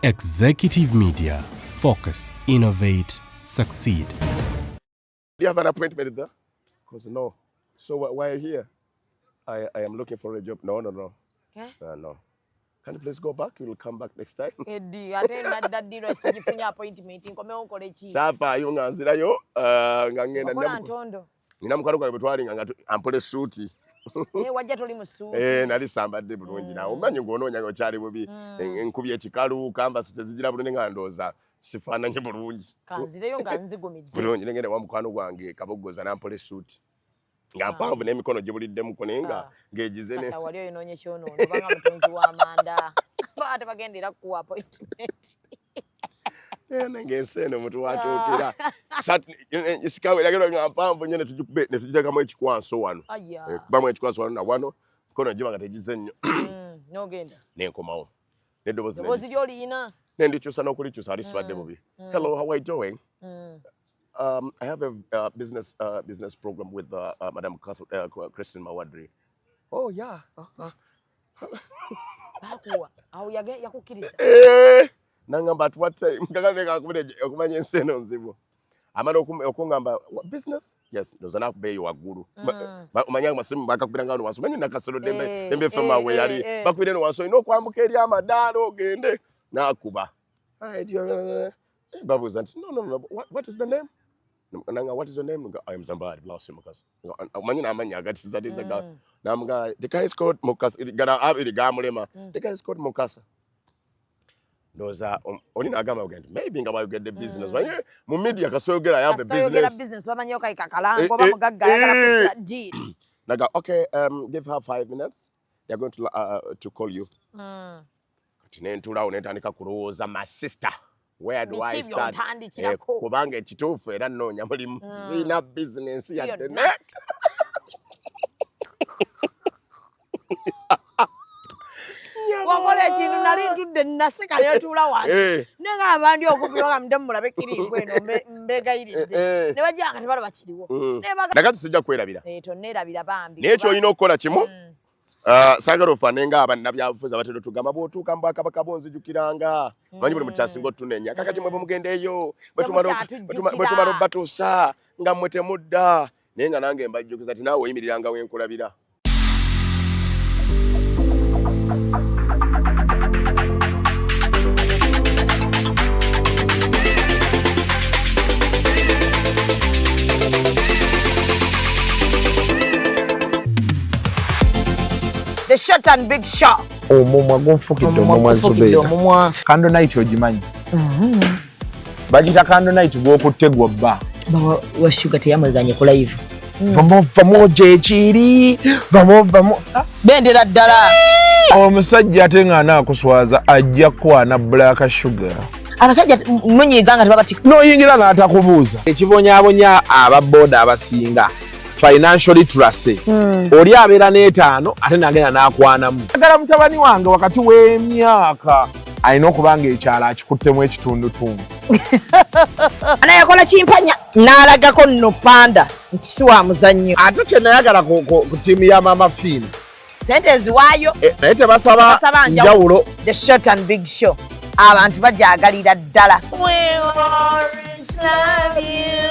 Executive Media. Focus, innovate, succeed. Do you have an appointment there? Because no. So why are you here? I am looking for a job. No. No. Can you please go back? You will come back next time. Safa yunga nzirayo ngangenda nina mukalo gwa betwali nga ampole suuti. Wajja toli mu suuti. Nali sambadde bulungi nawo. Omanyi ng'onoonya ng'okyali bubi. Enkubi ekikalu kamba sitezijira bulungi nga ndooza sifaananye bulungi. Kanzireyo nga nzigumidde. Bulungi ngende wa mukwano gwange kaboggoza nampole suuti. Nga mpanvu n'emikono gye buliddemu kunenga ng'egize ne. Kata wali oyonoonye kyonoono obanga mutunzi w'amanda. Baate bagendera ku appointment. Ngense eno mutu watuukira. Sikawe lagero nga mpanvu nnyo ne tugiteekamu ekikwanso wano. Kubamu ekikwanso wano na wano mikono giba nga tegize nnyo. N'ogenda. N'enkomawo. Eddoboozi ly'oliyina. N'endikyusa n'okulikyusa ali sibadde bubi. Hello, how are you doing? I have a business program with Madam Christine Mawadri. Oh yeah. Nangamba at what time? Okumanya enseno nzibu. Amala okungamba business? Yes, ndoza nakubeeyo waggulu. Omanya masimu bakakubira ngano wansi. Omanyi nakasolo dembe fema we yali. Bakubira no wansi ino kwambuka eri amadaalo ogende. Nakuba. Babuza nti no. What is the name? Nanga, what is your name? I am Zambaali, bless him. The guy is called Mukasa. The guy is called Mukasa. Those are only Nagama again. Maybe you get the business. Media I have a business. Naga, okay, give her 5 minutes. They're going to call you. My sister. Where do I start? Kubanga ekituufu era nnoonya mulimu. Sina business yadde ne. Wakola ekintu nali ntudde naseka ne tuula wansi. Nenga abandi okubirwa mudde mulabe kiriiko eno mbegayiridde. Ne bajjanga tebalo bakiriwo. Nakati sijja kwerabira. Tonneerabira bambi. Naye ky'olina okukola kimu. Sagala ofane nga bannabyabufuzi abatero tugamba bw'otuuka mu Bwakabaka bonzijukiranga. Manyi buli mukyasinga otunenya. Kakati mwe mugendeeyo. Bwe tumala obbatuusa nga mmwe temudda. Naye nga nange mbajjukiza ati naawe oyimiriranga wenkulabira. The short and big shot. Omumwa gonfukidde omumwa Zubedah. Candle night ogimanyi. Bagita candle night gw'okutte gw'obba. Wa sugar teyamweganye ku live. Vamo gyekiri. Vamo. Bendera ddala. Omusajja ate nga anaakuswaza ajja kwana black sugar. Abasajja munyiga nga tebabati. N'oyingira n'atakubuuza. Ekibonyaabonya ababooda abasinga. Financial literacy. Oli abeera n'etaano ate nagenda n'akwanamu. Agala mutabani wange wakati w'emyaka alina okubanga ekyalo akikuttemu ekitundutundu. Anayakola kimpanya n'alagako nno panda nti si wa muzannyo. Ate kye nayagala ku ttiimu ya Mama Finn. Sente eziwaayo. Naye tebasaba njawulo. The short and big show. Abantu bajaagalira ddala. We always love you.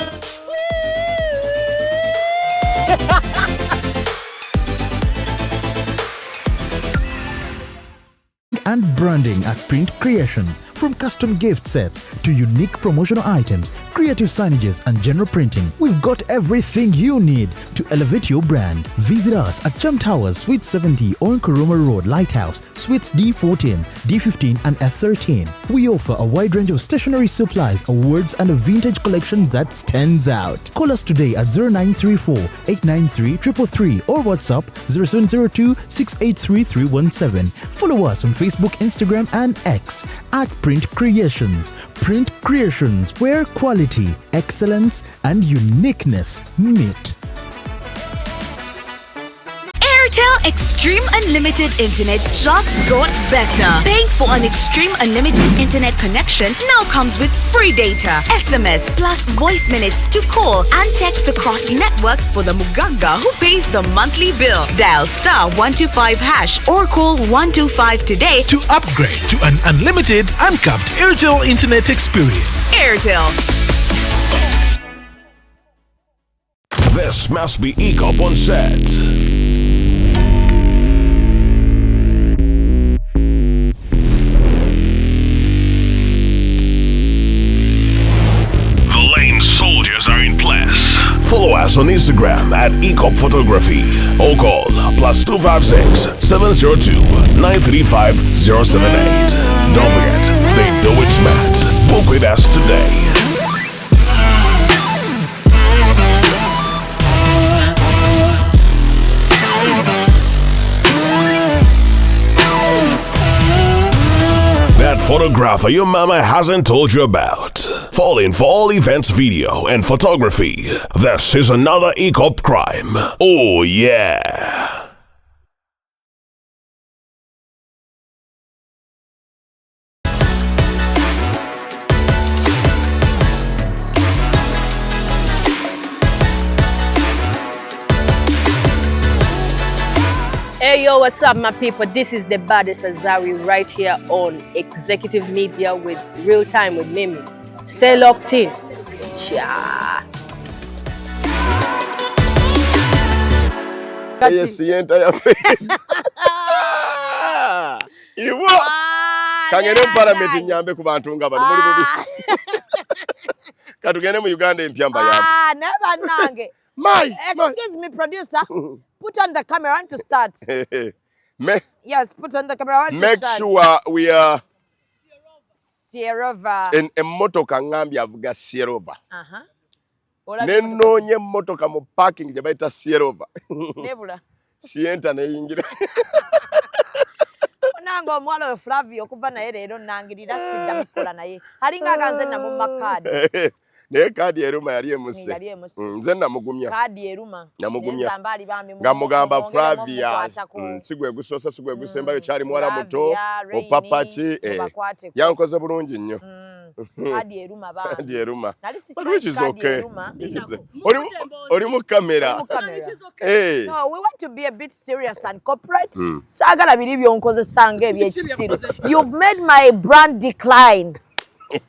And branding at Print Creations. From custom gift sets to unique promotional items, creative signages and general printing, we've got everything you need to elevate your brand. Visit us at Chum Towers, Suite 70 on Kuruma Road, Lighthouse, Suites D14, D15 and F13. We offer a wide range of stationery supplies, awards and a vintage collection that stands out. Call us today at 0934 893 333 or WhatsApp 0702 683 317. Follow us on Facebook, Instagram and X at Print Creations. Print Creations, where quality, excellence and uniqueness meet. Airtel Extreme Unlimited Internet just got better. Paying for an Extreme Unlimited Internet connection now comes with free data, SMS plus voice minutes to call and text across networks for the Muganga who pays the monthly bill. Dial *125# or call 125 today to upgrade to an unlimited, uncapped Airtel Internet experience. Airtel. This must be ECOP on set. The lane soldiers are in place. Follow us on Instagram at ECOP Photography or call +256 702 935 078. Don't forget, they do it smart. Book with us today. That photographer your mama hasn't told you about. Fall in for all events video and photography. This is another ECOP crime. Oh yeah. Hey yo, what's up my people? This is the baddest Azari right here on Executive Media with Real Time with Mimi. Stay locked in. Yeah. Yes, the entire Iwo. Kangene parameti nyambe ku bantu nga bano muri bubi. Katugende mu Uganda empyamba yambe. Never nange. Excuse me, producer. Put on the camera to start. Yes, put on the camera to start. Make sure we are Sierova. In emotoka ngambi avuga Sierova. Nenonye emotoka mu parking gye bayita Sierova. Nebula. Sienta ne yingira. Nango omwalo we Flavio okuva naye leero nangirira sidda mukola naye. Alinga aganze na mu makadi. Ne kadi eruma yali emuse. Nze namugumya. Kadi eruma. Namugumya. Zambaali bambi mu. Ngamugamba Flavia. Sigwe gusosa sigwe gusembayo kyali mwala muto. Opapachi. Yankoze bulungi nnyo. Kadi eruma bambi. Kadi eruma. Which is okay. Oli mu kamera. Hey. No, we want to be a bit serious and corporate. Sagala biri byonkozesa nga ebyekisiru. You've made my brand decline.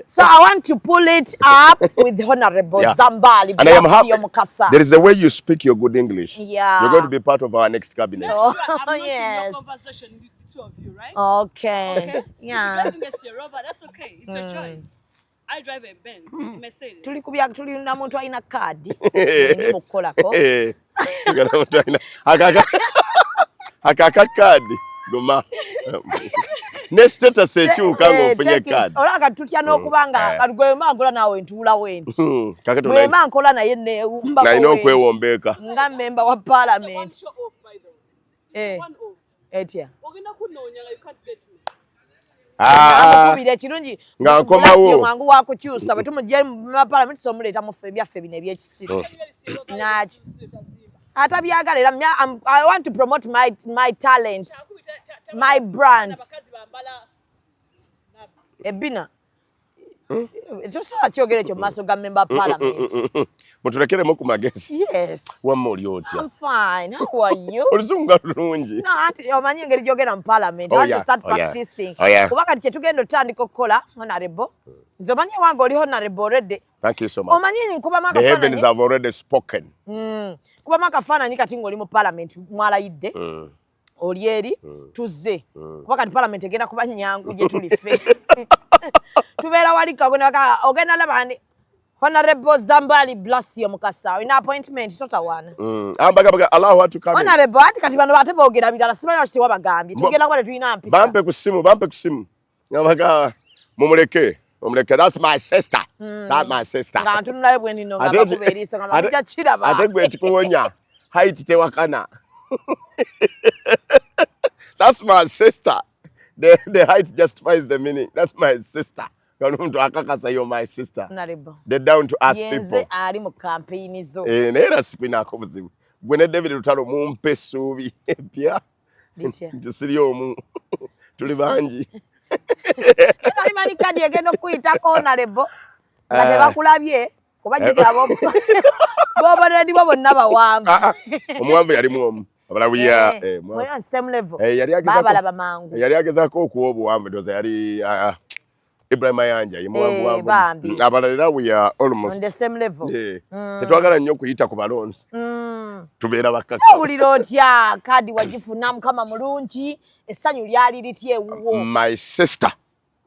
So I want to pull it up with Honorable Zambaali. And I am happy. There is a way you speak your good English. Yeah. You're going to be part of our next cabinet. Oh, I'm not yes. in your conversation with the two of you, right? Okay. Yeah. If you're driving a Sierra, that's okay. It's your choice. I drive a Benz, Mercedes. Tulikubya tulina muntu alina kadi. Ndi mukolako. Akaka kadi. Guma. Ne status ekyuka ng'ofunye kadi. Olanga tutya n'okubanga gwe mankola nawe ntula wenti. Gwe mankola naye ne umba ko. Naino kwewombeeka. Nga member wa parliament. Etya. Ogenda kunoonya you can't get me. Akubira ekirungi. Nga nkomawo. Mwangu wakukyusa bwe tumujje mu parliament so muleeta mu ffe byaffe bino ebyekisiru. Nakyo. Atabyagala era I want to promote my talent. My brand. Ebina. Tosobola kyogera ekyo mu maaso ga member parliament. Mutulekeremu ku magezi. Yes. Wamma oli otya? I'm fine. How are you? Oluzungu lulungi. No, auntie, omanyi engeri gyogera mu parliament. I want to start practicing. Kuba kati kye tugenda otandika okukola, honorable. Nze omanyi ewange oli honorable already. Thank you so much. Omanyi nkubamu The akafaananyi. heavens have already spoken. Kubamu akafaananyi kati ng'oli mu parliament mwalayidde. Oli eri tuzze. Kuba kati parliament egenda kuba nnyangu gye tuli ffe. Tubeera wali ogenda laba Honorable Zambaali bless you Mukasa. In appointment totawana. Ambaga allow her to come. Honorable ati kati bano bate boogera birala simanyi kiti wabagambye. Tugenda kuba tetulina mpisa. Bampe ku simu. Ambaga mumuleke. That's my sister. That's my sister. Nga ntunulayo bwe ndino nga bakuba eriiso nga mujja kiraba. Ate gwe ekikuwonya. Height tewakana. That's my sister. The height justifies the meaning. That's my sister. You're my sister. Honorable. The down to earth people. Yenze ali mu campaign zo. Neera sipinako buzibu. gwe ne David Lutalo mumpe essuubi epya nti siri omu tuli bangi ali mani kadi egenda okuyitako honorable nga tebakulabye kuba jjukira boobonedi bo bonna bawanvu omuwanvu yalimu omu abalabuya same level babalaba mangu yali agezaako okuwa obuwanvu ndowooza yali Ibrahim Ayanja ye muwanvu wanvu abalala we are almost on the same level tetwagala nnyo okuyita ku balonzi tubeera bakaka owulira otya kadi wagifuna mukama mulungi essanyu lyali litya ewuwo my sister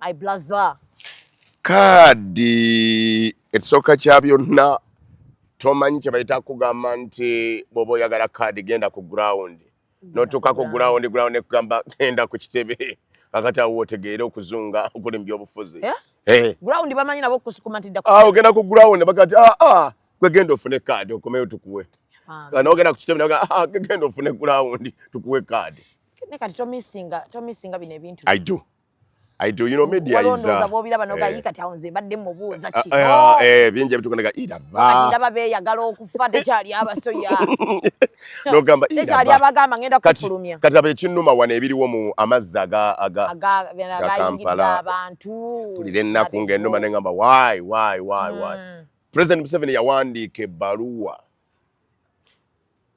my brother kadi ekisooka kya byonna tomanyi kye bayita kugamba nti bw'oba oyagala kadi genda ku ground n'otuuka ku ground ekugamba genda ku kitebe kakati awo otegeera okuzunga okuli mu byobufuzi ground bamanyi nabo okusukumatidda ogenda ku ground bagati gwe genda ofune kadi okomeyo tukuwe n'ogenda ku kitebe naga genda ofune ground tukuwe kadi ne kati tomisinga bino ebintu I do, you know, media is binje bitukoneka idaba ndaba beyagala okufa tekyali abasoya nogamba tekyali abagamba ngenda kufulumya kati abekinnuma wane ebiriwo mu amazzi aga Kampala abantu tulire ennaku ng'ennuma nengamba why President Museveni yawandiika ebbaluwa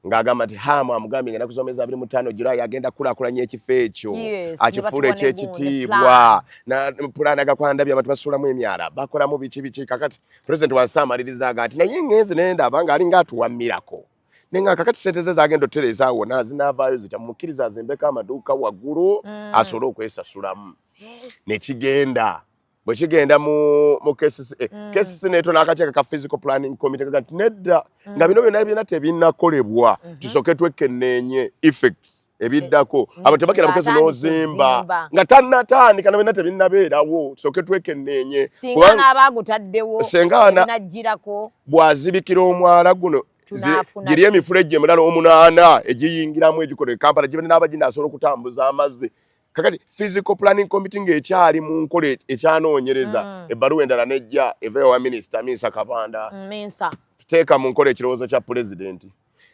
ng'agamba nti hamu amugambye ngenda kusomeza 25 Julai agenda kulaakulanya ekifo ekyo akifuula ekyekitiibwa na pulaani agakwandabye abantu basuulamu emyala bakolamu biki kakati President wasaamaliriza ati naye ngenze nendaba ng'alinga atuwamirako nenga kakati sente ze zagenda otereza wonna zinaavaayo zitamukkiriza azimbeko amaduuka waggulu asobole okwesasulamu nekigenda bwe kigenda mu KCC neeto n'akakiiko ka physical planning committee kagati nedda nga bino byonna tebinnakolebwa tusooke twekenneenye effects ebiddako abo tebakira bukozi n'ozimba nga tannatandika na byonna tebinnabeerawo tusooke twekenneenye singa n'abaagutaddewo ebinajjirako bw'azibikira omwala guno giri emifulejje emirala 8 egiyingiramu egikola Kampala gye n'abagina asobola okutambuza amazzi kakati physical planning committee ng'ekyali mu nkola ekyanoonyereza ebbaluwa endala nejja eva wa Minister Minsa Kabanda teeka mu nkola ekirowoozo kya President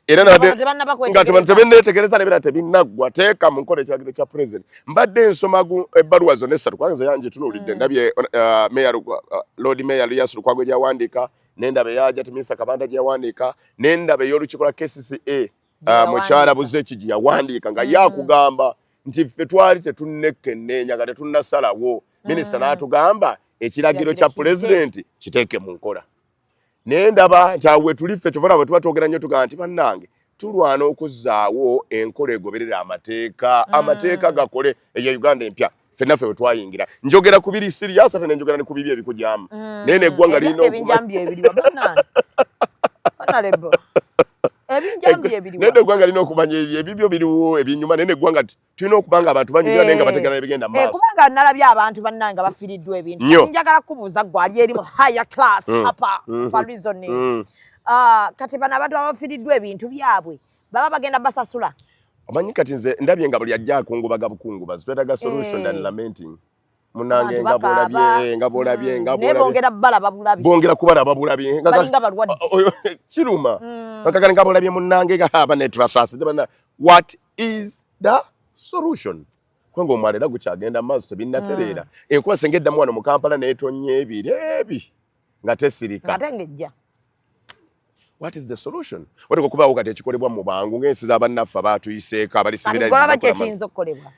era nga tebanneetegereza nebera tebinnaggwa teeka mu nkola ekiragiro kya President mbadde nsoma ebbaluwa zonna essatu kwanza yange tunuulidde ndabye Lord Mayor Elias Lukwago gyawandiika nendaba eyaja Minsa Kabanda gyawandiika nendaba ey'olukiiko lwa KCCA mukyala Buzeki gye yawandiika nga yakugamba nti ffe twali tetunnekenneenya nga tetunnasalawo minisita n'atugamba ekiragiro kya President kiteeke mu nkola nendaba nti awe tuli ffe kyova bwe tuba twogera nnyo tugamba nti bannange tulwana okuzzaawo enkola egoberera amateeka gakole eya Uganda empya ffenna ffe we twayingira njogera ku biri sirias ate nenjogera ne ku bibi ebikujyamu naye neggwanga lirina nende eggwanga lina okumanya ebibyo biriwo ebinyuma naye neggwanga tulina okubanga abantu banyugira naye nga bategana ebigenda mu maaso kubanga nalabye abantu bannanga bafiiriddwa ebintu njagala kubuuza gwali eri mu higher class apa for reasoning kati bano abantu abafiiriddwa ebintu byabwe baba bagenda basasula omanyi kati nze ndabye nga buli ajja akungubaga bukungubazi twetaga solution and lamenting munange nga bolabye bongera kubalaba bulabye kiruma kakali nga bolabye munange banetubasaasidde bana what is the solution kwenga omwala era gukyagenda maaso tebinnatereera enkuba senga eddamu wano mu Kampala neetonnya ebi nga tesirika what is the solution wali okubaawo kati ekikolebwa mu bangu ng'ensi z'abannaffe abaatuyiseeko abali civilized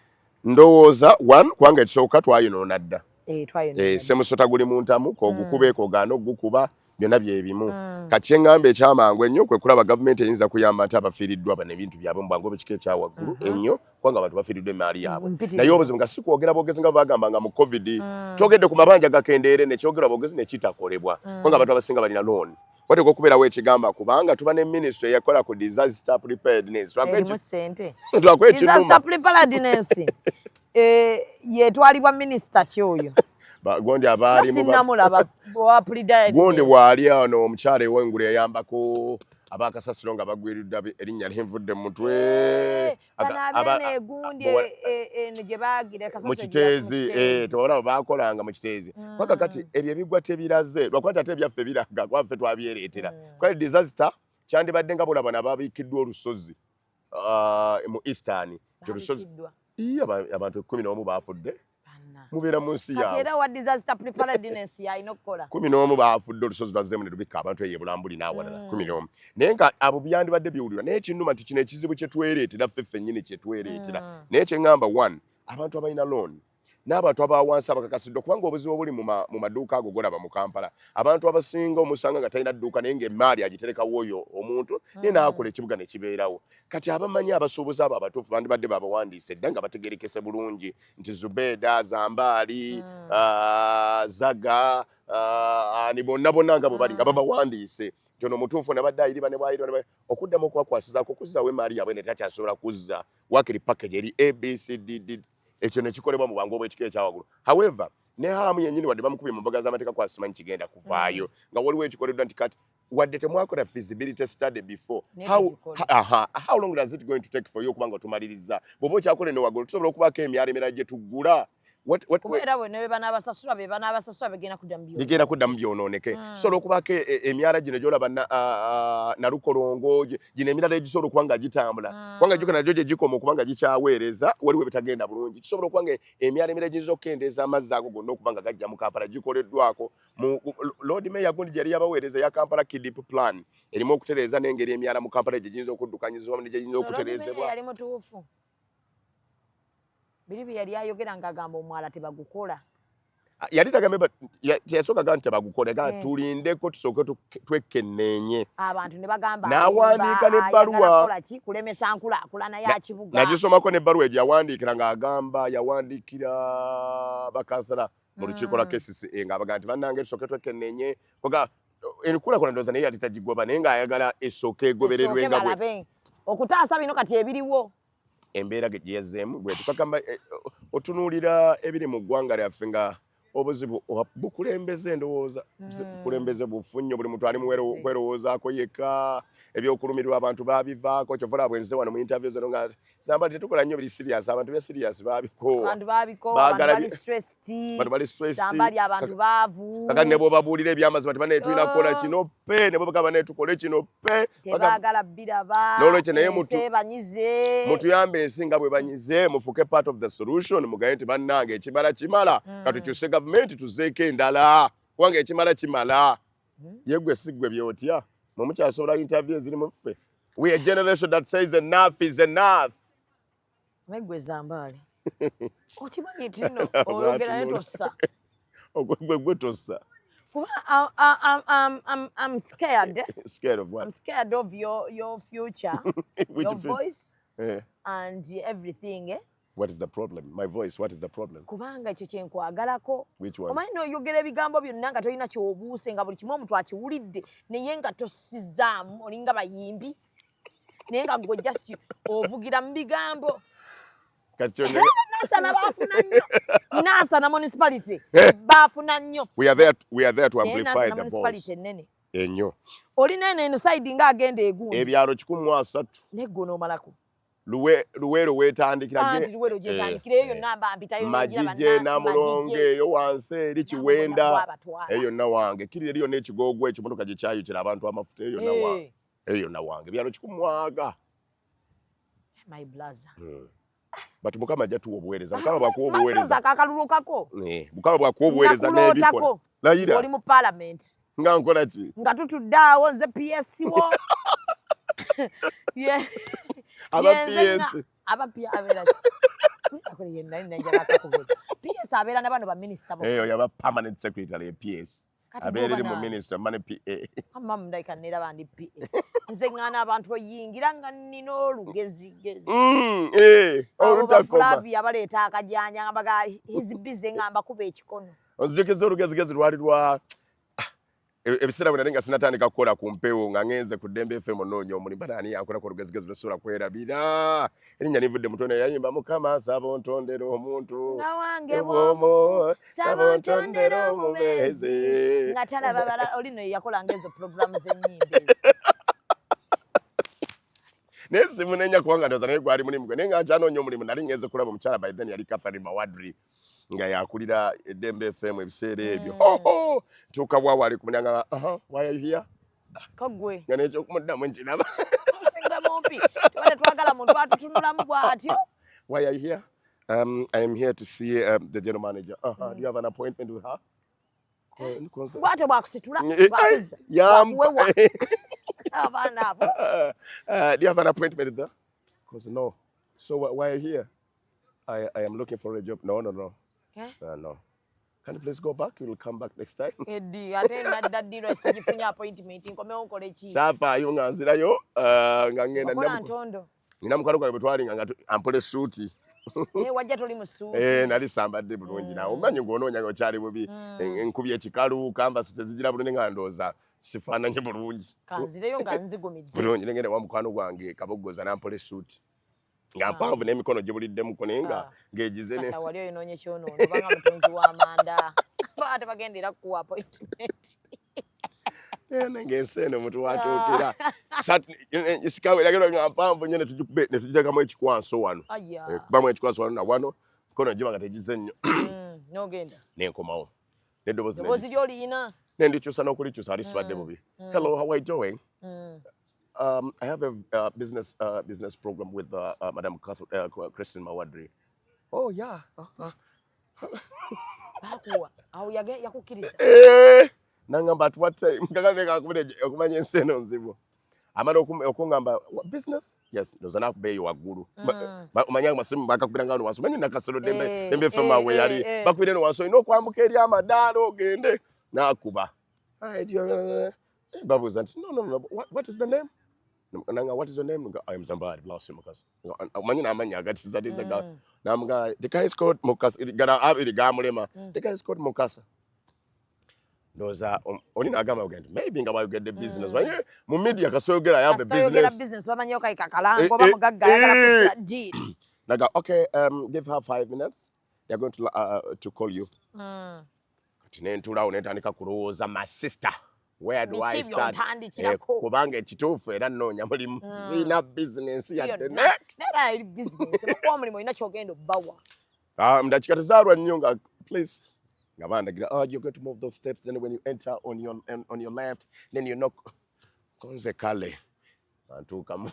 ndowooza kubanga ekisooka twayonoona dda semusota guli mu ntamu kogukubeeko ogaana ogukuba byonna byebimu kati eŋŋamba ekyamangu ennyo kwe kulaba gavumenti eyinza kuyamba nti abafiiriddwa bano ebintu byabwe mu bwangu obw'ekika ekyawaggulu ennyo kubanga abantu bafiiriddwa emaali yaabwe naye obuzibu nga si kwogera bwogezi nga bagambanga mu covid kyogedde ku mabanja gakendeere nekyogerwa bwogezi nekitakolebwa kubanga abantu abasinga balina looni wateeka okubeerawo ekigamba kubanga tuba ne minisitule eyakola ku disaster preparedness yetwalibwa minisita ki oyo gondi gondi waali ano omukyala ew'engulu eyambako abakasasiro nga bagwiridde erinnya linvudde mu mutwe mu kiteezi tewalaba bakolanga mu kiteezi kakati ebyo ebigwa tebiraze lwakwati ate ebyaffe biraga kwaffe twabyereetera kwali disaster kyandibadde nga bulaba nababikiddwa olusozi mu Eastern olusozi abantu 11 baafudde mubeera mu nsi yaabwe kati era wa disaster preparedness yalina okukola 11 baafudde olusozi lwazzemu ne lubika abantu eyo bulambuli n'awalala 11 naye nga abo byandibadde biwulirwa naye kinnuma nti kino ekizibu kye twereetera ffeffe nnyini kye twereetera naye kye ŋŋamba 1 abantu abalina loan n'abantu abawansi abakakasiddwa kubanga obuzibu buli mu maduuka ago golaba mu Kampala abantu abasinga omusanga nga talina dduuka naye ng'emmaali agiterekawo oyo omuntu naye n'akola ekibuga ne kibeerawo kati abamanyi abasuubuzi abo abatuufu bandibadde babawandiise dda nga bategerekese bulungi nti Zubedah, Zambaali, Zaga ni bonna nga bwe bali nga babawandiise Jono mutuufu nabadde ayiriba ne bwayiriba okuddamu okubakwasizaako okuzzaawo emmaali yaabwe ne takyasobola kuzza wakiri package eri ABCDD ekyo ne kikolebwa mu bwangu obw'ekika ekyawagulu. However, ne hamu yennyini wadde bamukubye mu mbaga z'amateeka kwa simanyi kigenda kuvaayo nga waliwo ekikoleddwa nti kati wadde temwakola feasibility study before how long does it going to take for you okuba nga otumaliriza bw'oba okyakole ne waggulu tusobola okubaako emyala emirala gye tuggula kubeera bwe ne banaabasasula bigenda kudda mu byonooneke tusobola okubaako emyala gino gyolaba nalukolongo gino emirala egisobola okuba nga gitambula kubanga gyoka nagyo gye gikoma okuba nga gikyaweereza waliwo ebitagenda bulungi tusobola okuba nga emyala emirala giyinza okukendeeza amazzi ago gonna okuba nga gajja mu Kampala gikoleddwako Lord Mayor gundi gyali yabaweereza ya Kampala KIDP plan erimu okutereeza n'engeri emyala mu Kampala gye giyinza okuddukanyizibwa ne gye giyinza okutereezebwa yali mutuufu biribi yali ayogera ng'agamba omwala tebagukola yali tagambe teyasooka nti tebagukola ga tulindeko tusooke twekenneenye abantu ne bagamba n'awandiika n'ebbaluwa kulemesa nkulaakulana ya kibuga nagisomako n'ebbaluwa egyo yawandiikira ng'agamba yawandiikira bakansala mu lukiiko lwa KCCA ng'abaga nti bannange tusooke twekenneenye koga enkulaakulana ndowooza naye yali tagigoba naye ng'ayagala esooke egobererwenga bwe okutaasa bino kati ebiriwo embeera gye yazzeemu bwe tukagamba otunuulira ebiri mu ggwanga lyaffe nga obuzibu bukulembeze ndowooza bukulembeze bufu nnyo buli muntu ali mu kwerowoozaako yekka ebyokulumirwa abantu baabivaako kyovula bwenze wano mu interview zino nga Zambaali tetukola nnyo biri serious abantu be serious baabikoowa abantu bali stressed abantu baavu kakati ne bw'obabuulira ebyamazima tebanaye tulina kukola kino pe ne bw'obagamba naye tukole kino pe tebaagala biraba n'olwekyo naye banyize mutuyambe ensi nga bwe banyize mufuke part of the solution mugaye nti bannange ekimala kimala katukyuse gavumenti tuzeeko endala kubanga ekimala kimala yeggwe siggwe byotya mumukyasobola interview ezirimu ffe we are a generation that says enough is enough megwe Zambaali okimanyi tino oyogera ne tossa ogwegwe tossa kuba I'm scared scared of what I'm scared of your future your voice and everything What is the problem? My voice, what is the problem? Kubanga ekyo kyenkwagalako. Which one? Omanyi n'oyogera ebigambo byonna nga tolina ky'obuuse nga buli kimu omuntu akiwulidde naye nga tosizaamu olinga bayimbi naye nga gwe just ovugira mu bigambo. Naasana baafuna nnyo. Naasana municipality baafuna nnyo. We are there to amplify the municipality ennene. Ennyo. Olina eno side nga agenda egundi. Ebyalo 103. Neggo n'omalako. Luwero wetandikira luwero gyetandikira eyo namba mpitayo Majije Namulonge eyo wansi eri Kiwenda eyo na wange kiri eriyo n'ekigogwe ekimotoka gye kyayukira abantu amafuta eyo na wange eyo na wange byalo 100 my blaza but Mukama ajja tuwa obuweereza Mukama bwakuwa obuweereza kakalulukako Mukama bwakuwa obuweereza n'ebikola layira oli mu parliament nga nkola ki nga tutudde awo nze PS wo yeah PS abeera na bano ba minister bo eyo yaba permanent secretary ya PS abeereri mu minister mane PA amma mundayika nera bandi PA nze ngana abantu oyingira nga nina olugezigezi olutakoma abaleeta akajanja ngamba his busy ngamba kuba ekikono ozikeze olugezigezi lwali lwa ebiseera bwe nali nga sinatandika kukola ku mpewo nga ngenze ku Dembe FM onoonya omulimba naani yakola ku lugezigezi lwesobola kwerabira erinnya livudde mutone yayimba Mukama saba ontondera omuntu nga wange bwomo saba ontondera omubeezi nga talaba bala olino yakola ngezo programu z'ennyimba ezo naye simunenya kubanga ndowooza naye gwali mulimu gwe naye nga nkyanoonya omulimu nali ngenze kulaba omukyala by then yali Catherine Mawadri nga yakulira Dembe FM ebiseera ebyo tuuka bwawa ali ku munyanga why are you here Kagwe. Nga nekyo kumuddamu nkiraba. Singa mumpi. Tubadde twagala muntu atutunulamu bw'atyo. Why are you here? I am here to see the general manager. Do you have an appointment with her? Bw'atyo bwakusitula. Abaana abo. Do you have an appointment with her? Because no. So why are you here? I am looking for a job. No. No. Can you please go back? You will come back next time. Safa yunga nzirayo nga ngenda nnamu. Nina mukwano gwange bwetwalinga nga ampole suuti. Wajja toli mu suuti. Nali sambadde bulungi nawe. Omanyi ng'onoonya okyali bubi. Enkubi ekikalu, kanvasi tezigira bulungi nga ndowooza sifaananye bulungi. Kanzireyo nga nzigumidde. Bulungi ne ngenda wa mukwano gwange kaboggoza n'ampole suuti. Nga mpanvu n'emikono gibuliddemu naye nga ng'egize ne. Kata wali oyonoonye kyonoono obanga mutunzi w'amanda. Ate bagendera kuwa appointment. Ng'ensi eno mutu watuukira. Sikawe eragiro nga mpanvu nnyo ne tugiteekamu ekikwanso wano. Kubamu ekikwanso wano na wano mikono giba nga tegize nnyo. N'ogenda. N'enkomawo. Eddoboozi ly'oliyina. Nendikyusa n'okulikyusa alisibadde bubi. Hello, how are you doing? I have a business program with Madam Christine Mawadri. Oh, yeah. Nangamba at what time? Okumanya ensi eno nzibu. Amala okungamba business? Yes, ndoza nakubeeyo waggulu. Omanya amasimu bakakubira nga wansi. Omanyi nakasolo dembe fema we yali. Bakubira wansi olina okwambuka eri amadaala ogende. Nakuba. Babuuza nti, no. What is the name? Nanga, what is your name? I am Zambaali, bless him. Omanyi n'amanya agatiza. The guy is called Mukasa. The guy is called Mukasa. Ndoza olina agamba ogenda. Maybe nga get the business. Mu media kasoyogera I have a business. Bamanyi okayika kalango oba mugagga ayagala kusita deal. Naga, okay, give her 5 minutes. They're going to call you. Kati nentulawo netandika kulowooza my sister. Where do I start? Kubanga ekituufu era nnoonya mulimu. Sina business yadde. Nera business. Mukuwa mulimu olina kyogenda obbawa. Mudakika tezaalwa nnyo nga please. Nga bandagira, you're going to move those steps. Then when you enter on your left, then you knock. Konze kale. Antuukamu.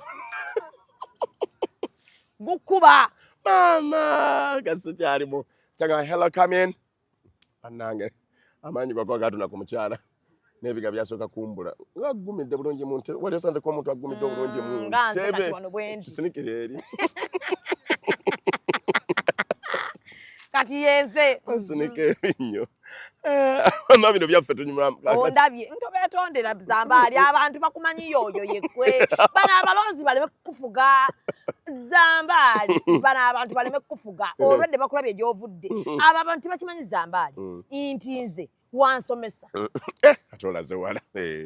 Gukuba. Mama. Kasikyalimu. Changa, hello, come in. Anange. Amanyi kwa gatuna ku mukyala. Nebiga byasooka kumbula. Ngagumidde bulungi mu ntebe. Wali osanze ko omuntu agumidde bulungi mu ntebe. Nganze kati wano bwendi. Sinikire eri. Kati yenze. Sinikire nnyo. Mama bino byaffe tunyumira. Ondabye. Ntobetondera Zambaali abantu bakumanyi yoyo yekwe. Bana abalonzi baleme kufuga. Zambaali. Bana abantu baleme kufuga. Olwedde bakulabye gy'ovudde. Abo abantu bakimanyi Zambaali. Intinze. Wansomesa. Atolaze wala.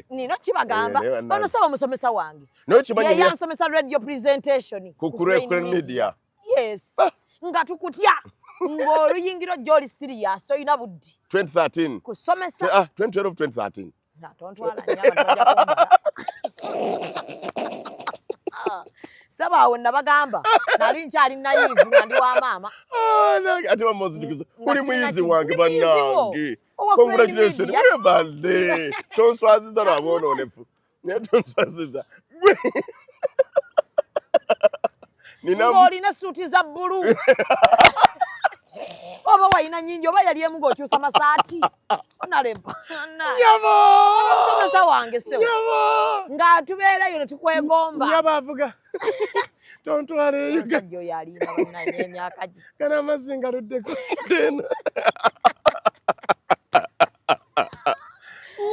Nino kibagamba. Bano saba musomesa wange. No kimanyi. Yeyasomesa radio presentation. Kukure media. Yes. Nga tukutya. Ng'oluyingiro gy'oli serious toyina buddi. 2013. Kusomesa. 2012 2013. Tontwala nyama tojja Saba awo nabagamba. Nali nkyali nayivu nga ndi wa maama. Ate bamuzikiza. Uli muyizi wange bannange. Congratulations. Webale. Tonswaziza lwabonoonefu. Naye tonswaziza. Ng'olina suuti za bbulu. Oba wayina nnyingi oba yali emu ng'okyusa masaati. Onaleba. Nyabo! Omusomesa wange sewo. Nyabo! Ng'atubeerayo ne tukwegomba. Nyabo avuga. Tontwaleeyo. Omusajja oyo alina bannange emyaka gye. Kana amazzi ngaluddeko. Ddeno.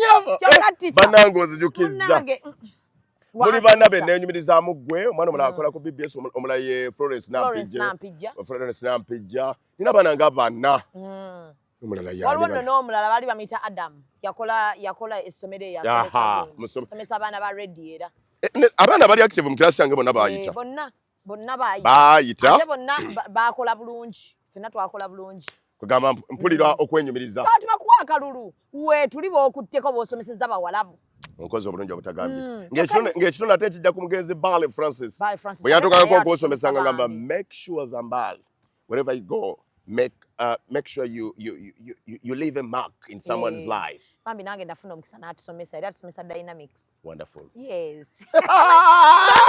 Nyabo! Bannange onzijukizza. Muli baana be neenyumirizaamu ggwe omwana omulala akola ku BBS omulala ye Florence Nampijja nina baana nga banna omulala waliwo nno n'omulala baali bamuyita Adam yakola essomero eyasomesa abaana ba redi era abaana bali active mu kirasi yange bonna baayita bonna baayita ate bonna baakola bulungi ffenna twakola bulungi kugamba mpulira okwenyumiriza kati bakuwa akalulu we tuli b'okutteko b'osomesezza bawalabu omukozi obulungi obutagambye ng'ekitundu ate kijja ku mugenzi Baale Francis bwe yatuukangako okwosomesa nga ngamba make sure Zambaali wherever you go make sure you leave a mark in someone's life Bambi nange ndafuna omukisa n'atusomesa era atusomesa dynamics. Wonderful. Yes.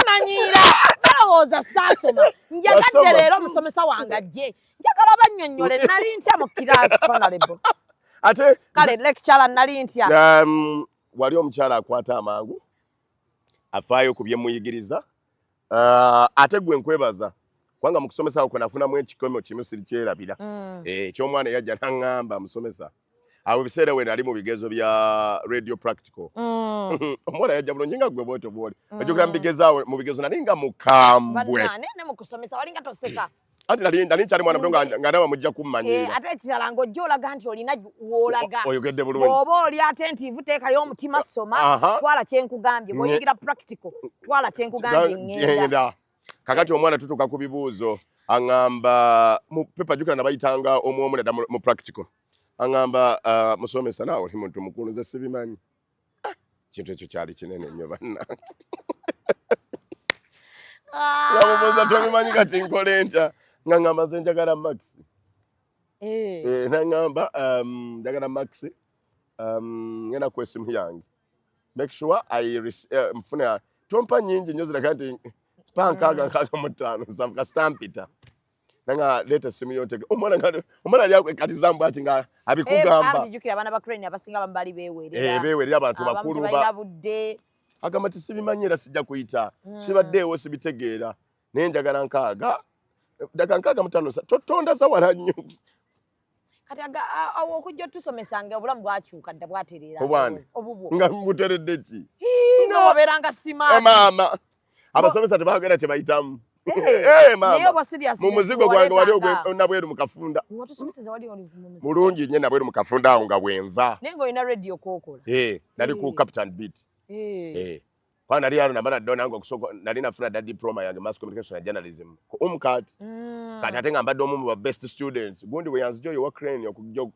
Manyira ndowooza saasoma njagadde leero omusomesa wange ajje njagala bannyonnyole nali ntya mu kiraasi honorable ate kale lecturer nali ntya wali omukyala akwata amangu afaayo ku byemuyigiriza ate gwe nkwebaza kubanga mu kusomesa kwe nafunamu ekikomo kimu sirikyerabira eky'omwana yajja n'aŋŋamba musomesa awo ebiseera we nali mu bigezo bya radio practical omwana yajja bulungi nga gwe bwotyo bwoli ojjukira mu bigezo nali nga mukambwe ne mu kusomesa wali nga toseka ate nali nkyali mwana muto nga ndaba mujja kummanyira ate ekirala ng'ojja olaga nti olina w'olaga oyogedde bulungi bw'oba oli attentive teekayo omutima soma twala kyenkugambye bw'oyigira practical twala kyenkugambye ŋŋenda kakati omwana tutuuka ku bibuuzo aŋŋamba mu pepa jjukira nabayitanga omwomu nedda mu practical aŋŋamba musomesa naawe oli muntu mukulu nze sibimanyi kintu ekyo kyali kinene nnyo bannange namubuuza tobimanyi kati nkole ntya nga ŋŋamba nze njagala max naŋŋamba njagala max ngenda ku esimu yange make sure mfune tompa nnyingi nnyo ziraga nti pa 665 nsavuka stampita nanga leta esimu yontege omwana ali Zambwati nga abikugamba jjukira abaana ba Ukraine abasinga bambali beewerera beewerera abantu bakulu agamba ti sibimanyi era sijja kuyita sibaddeewo sibitegeera naye njagala nkaaga daga 655 totonda zawala nnyo kati awo okujja otusomesanga obulamu bwakyuka dda bwatereera obubwo nga buteredde ki nga wabeeranga simaati maama abasomesa tebaagera kye bayitamu mu muzigo gwange wali nabweru mu kafunda mulungi nnyo nabweru mu kafunda awo nga bwenva naye ng'olina radio kookola nali ku Captain Beat kwa nali yalo nabana dona ngo kusoko nali nafuna da diploma yange mass communication and journalism ko umkati kati ate nga mbadde omu best students gundi we yanzijo yo Ukraine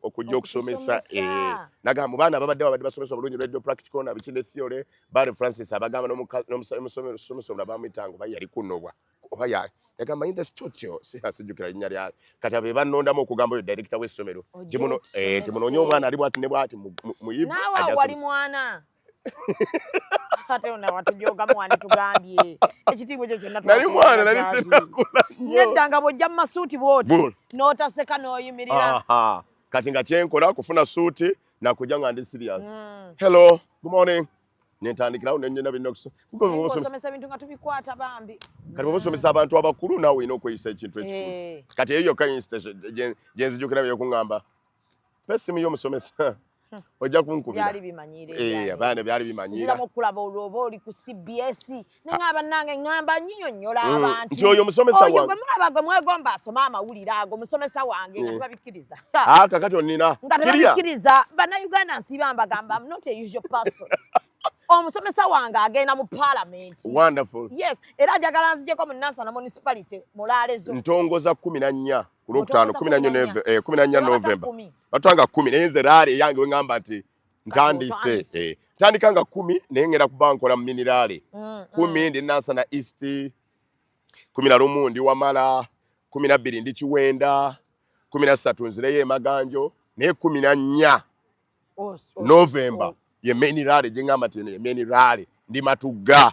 okujja okusomesa naga mu bana babadde basomesa bulungi radio practical na bichinde theory bare Francis abagamba n'omusomesa bamutango bayali kunobwa oba yagamba in the studio sijukira linnya lyali kati abe banondamu okugamba yo director w'essomero timuno nyo omwana ali bwati ne bwati mu yivu nawa wali mwana ate ona watujoga mwana tugambye ekitiibwa ekyo kyonna nali mwana nali sinakula nnyo nedda nga bw'ojja mu masuuti bw'oti n'otaseka n'oyimirira kati nga kyenkola kufuna suuti nakujja nga ndi serious hello good morning nentandikirawo nennyina binosomesa bintu nga tubikwata bambi kati bw'osomesa abantu abakulu naawe olina okweyisa ekintu ekikulu kati eyo yokka instation gyenzijukira byekuŋŋamba pesimu y'omusomesa ojja kunkubira byali bimanyire abaana byali bimanyira ziramu okulaba olwoba oli ku CBS neŋŋamba nange ŋŋamba nnyonnyola abantu nti oyo musomesa wange gwe mulaba gwe mwegomba asoma amawulire ago musomesa wange nga tubabikkiriza kakati onina nga tubabikkiriza bannayuganda nsiba mbagamba I'm not a usual person omusomesa wange agenda mu parliament wonderful yes era ajagala nzijeko mu Nansana municipality mulalezo ntongoza 14 ku Lwokutaano 14 November batwanga 10 naye nze raali yange wengamba nti ntandise tandika nga 10 naye ngenda kuba nkola mu miniraale 10 ndi Nansana East 11 ndi Wamala 12 ndi Kiwenda 13 nzireyo Maganjo naye 14 November ye main rally jengamba tene ye main rally ndi Matugga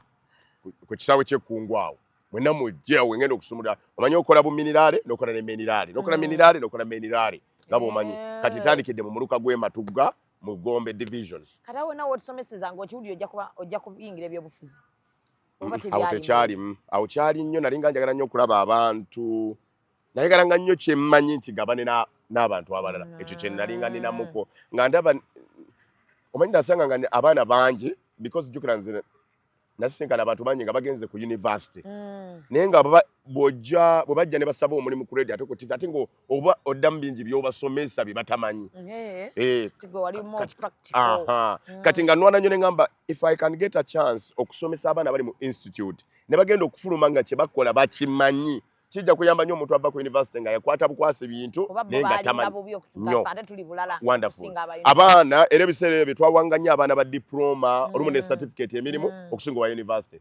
ku kisawe ky'Ekkungu awo mwena mujja wengenda okusumula omanyi okola bu minirale nokola ne main rally nokola minirale nokola main rally ngabo omanyi kati tandikidde mu muluka gwe Matugga mu Gombe division kati awo nawo otusomeseza ngo kiwuli ojja kubingira ebyobufuzi awo tekyali awo kyali nnyo nali nga njagala nnyo okulaba abantu nayagala nga nnyo kyemmanyi nti gabane n'abantu abalala ekyo kye nali nga ninamuko nga ndaba omanyi nasanga nga abaana bangi because jukira nze nasinkana abantu bangi nga bagenze ku university naye nga bw'bajja ne basaba omulimu ku radio ate ku TV ate nga oba odda mu bingi by'obasomesa bye batamanyi kati nga nwana nnyo ne ngamba if I can get a chance okusomesa abaana bali mu institute ne bagenda okufuluma nga kye bakola bakimanyi kijja kuyamba nnyo omuntu ava ku university nga yakwata bukwasi bintu naye nga tamanyi nnyo wonderful abaana era ebiseera ebyo twawanganya abaana ba diploma olumu ne certificate emirimu okusinga wa university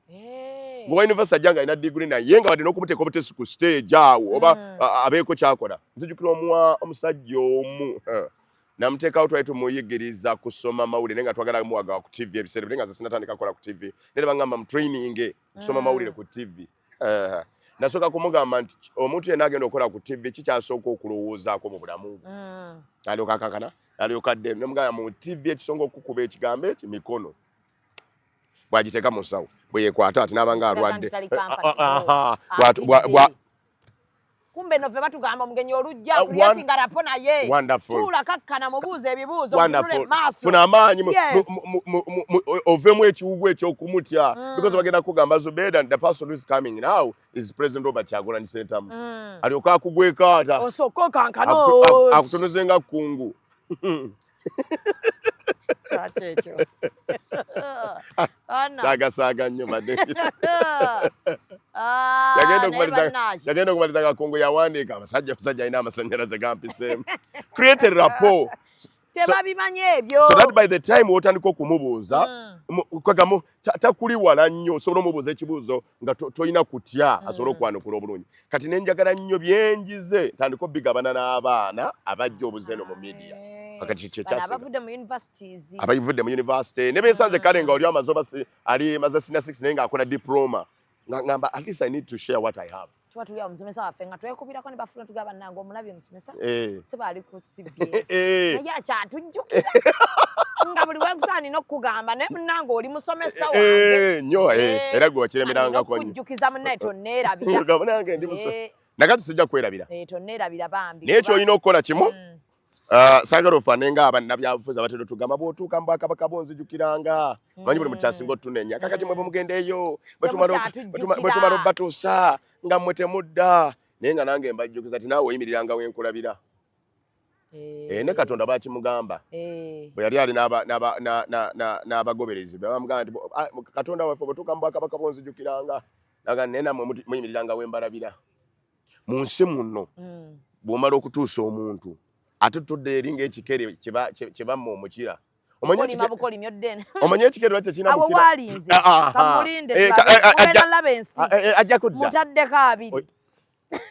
wa university ajja nga alina degree naye nga wadde n'okumuteeka obutesi ku stage awo oba abeeko kyakola nzijukira omusajja omu namteekawo twali tumuyigiriza kusoma mawulire nga twagala muwaga ku TV ebiseera bye nga sinatandika kola ku TV nere bangamba mu training kusoma mawulire ku TV nasoka kumugamba nti omuntu yenna agenda okola ku TV kikyasooka okulowoozaako mu bulamu alyoka kakana alyoka dde namugamba mu TV ekisonga okukuba ekigambo eki mikono bwagiteeka mu nsawo bwe yeekwata ati n'abanga alwadde kumbe nove batugamba omugenyi olujja kulyetinga rapo naye tuula kakkana mubuuza ebibuuzo mutunule maaso funa amaanyi ovemu ekiwugu ekyokumutya because bagenda kugamba Zubedah and the person who is coming now is President Robert Kyagulanyi Ssentamu alyoka akugweko ata osoko kankano akutonoze nga kkungu saaga nnyo badde yagenda okumaliza kakungu yawandiika abasajja alina amasannyalaze gampiseemu create a rapport tebabimanye ebyo so that by the time wotandika okumubuuza kwagamu takuli wala nnyo osobola omubuuza ekibuuzo nga toyina kutya asobole okwanukula obulungi kati nenjagala nnyo byenjize tandika obigabana n'abaana abajja obuzeeno mu media abavudde mu universities abavudde mu university ne beesanze kale nga oli amaze ali maze senior 6 naye ng'akola diploma ngamba at least I need to share what I have tuba tuli omusomesa waffe nga twekubirako ne bafuna tugaba nange omulabye omusomesa se baali ku CBS naye akyatujjukira nga buli wenkusaani n'okugamba naye munnange oli musomesa wange nnyo era gwe wakiremerangako okujjukiza munnaye tonneerabira munange ndi nakati sijja kwerabira tonneerabira bambi naye kyolina okukola kimu saagala ofaane nga bannabyabufuzi abatera tugamba bw'otuuka mu Bwakabaka bonzijukiranga manyi buli mukyasinga otunenya kakati mwe bwemugendeeyo bwe tumala obbatuusa nga mmwe temudda naye nga nange mbajjukiza ti naawe oyimiriranga wenkulabira ne Katonda bakimugamba bwe yali ali n'abagoberezi bamugamba nti Katonda waffe bwetuuka mu Bwakabaka bonzijukiranga naga naye nammwe muyimiriranga wembalabira mu nsi muno bw'omala okutuusa omuntu ate tudde eringa ekikere kibamma omukira omanye ekikere lwaki kina abo walinze kamulinde kubera laba ensi ajja kudda mutaddeko abiri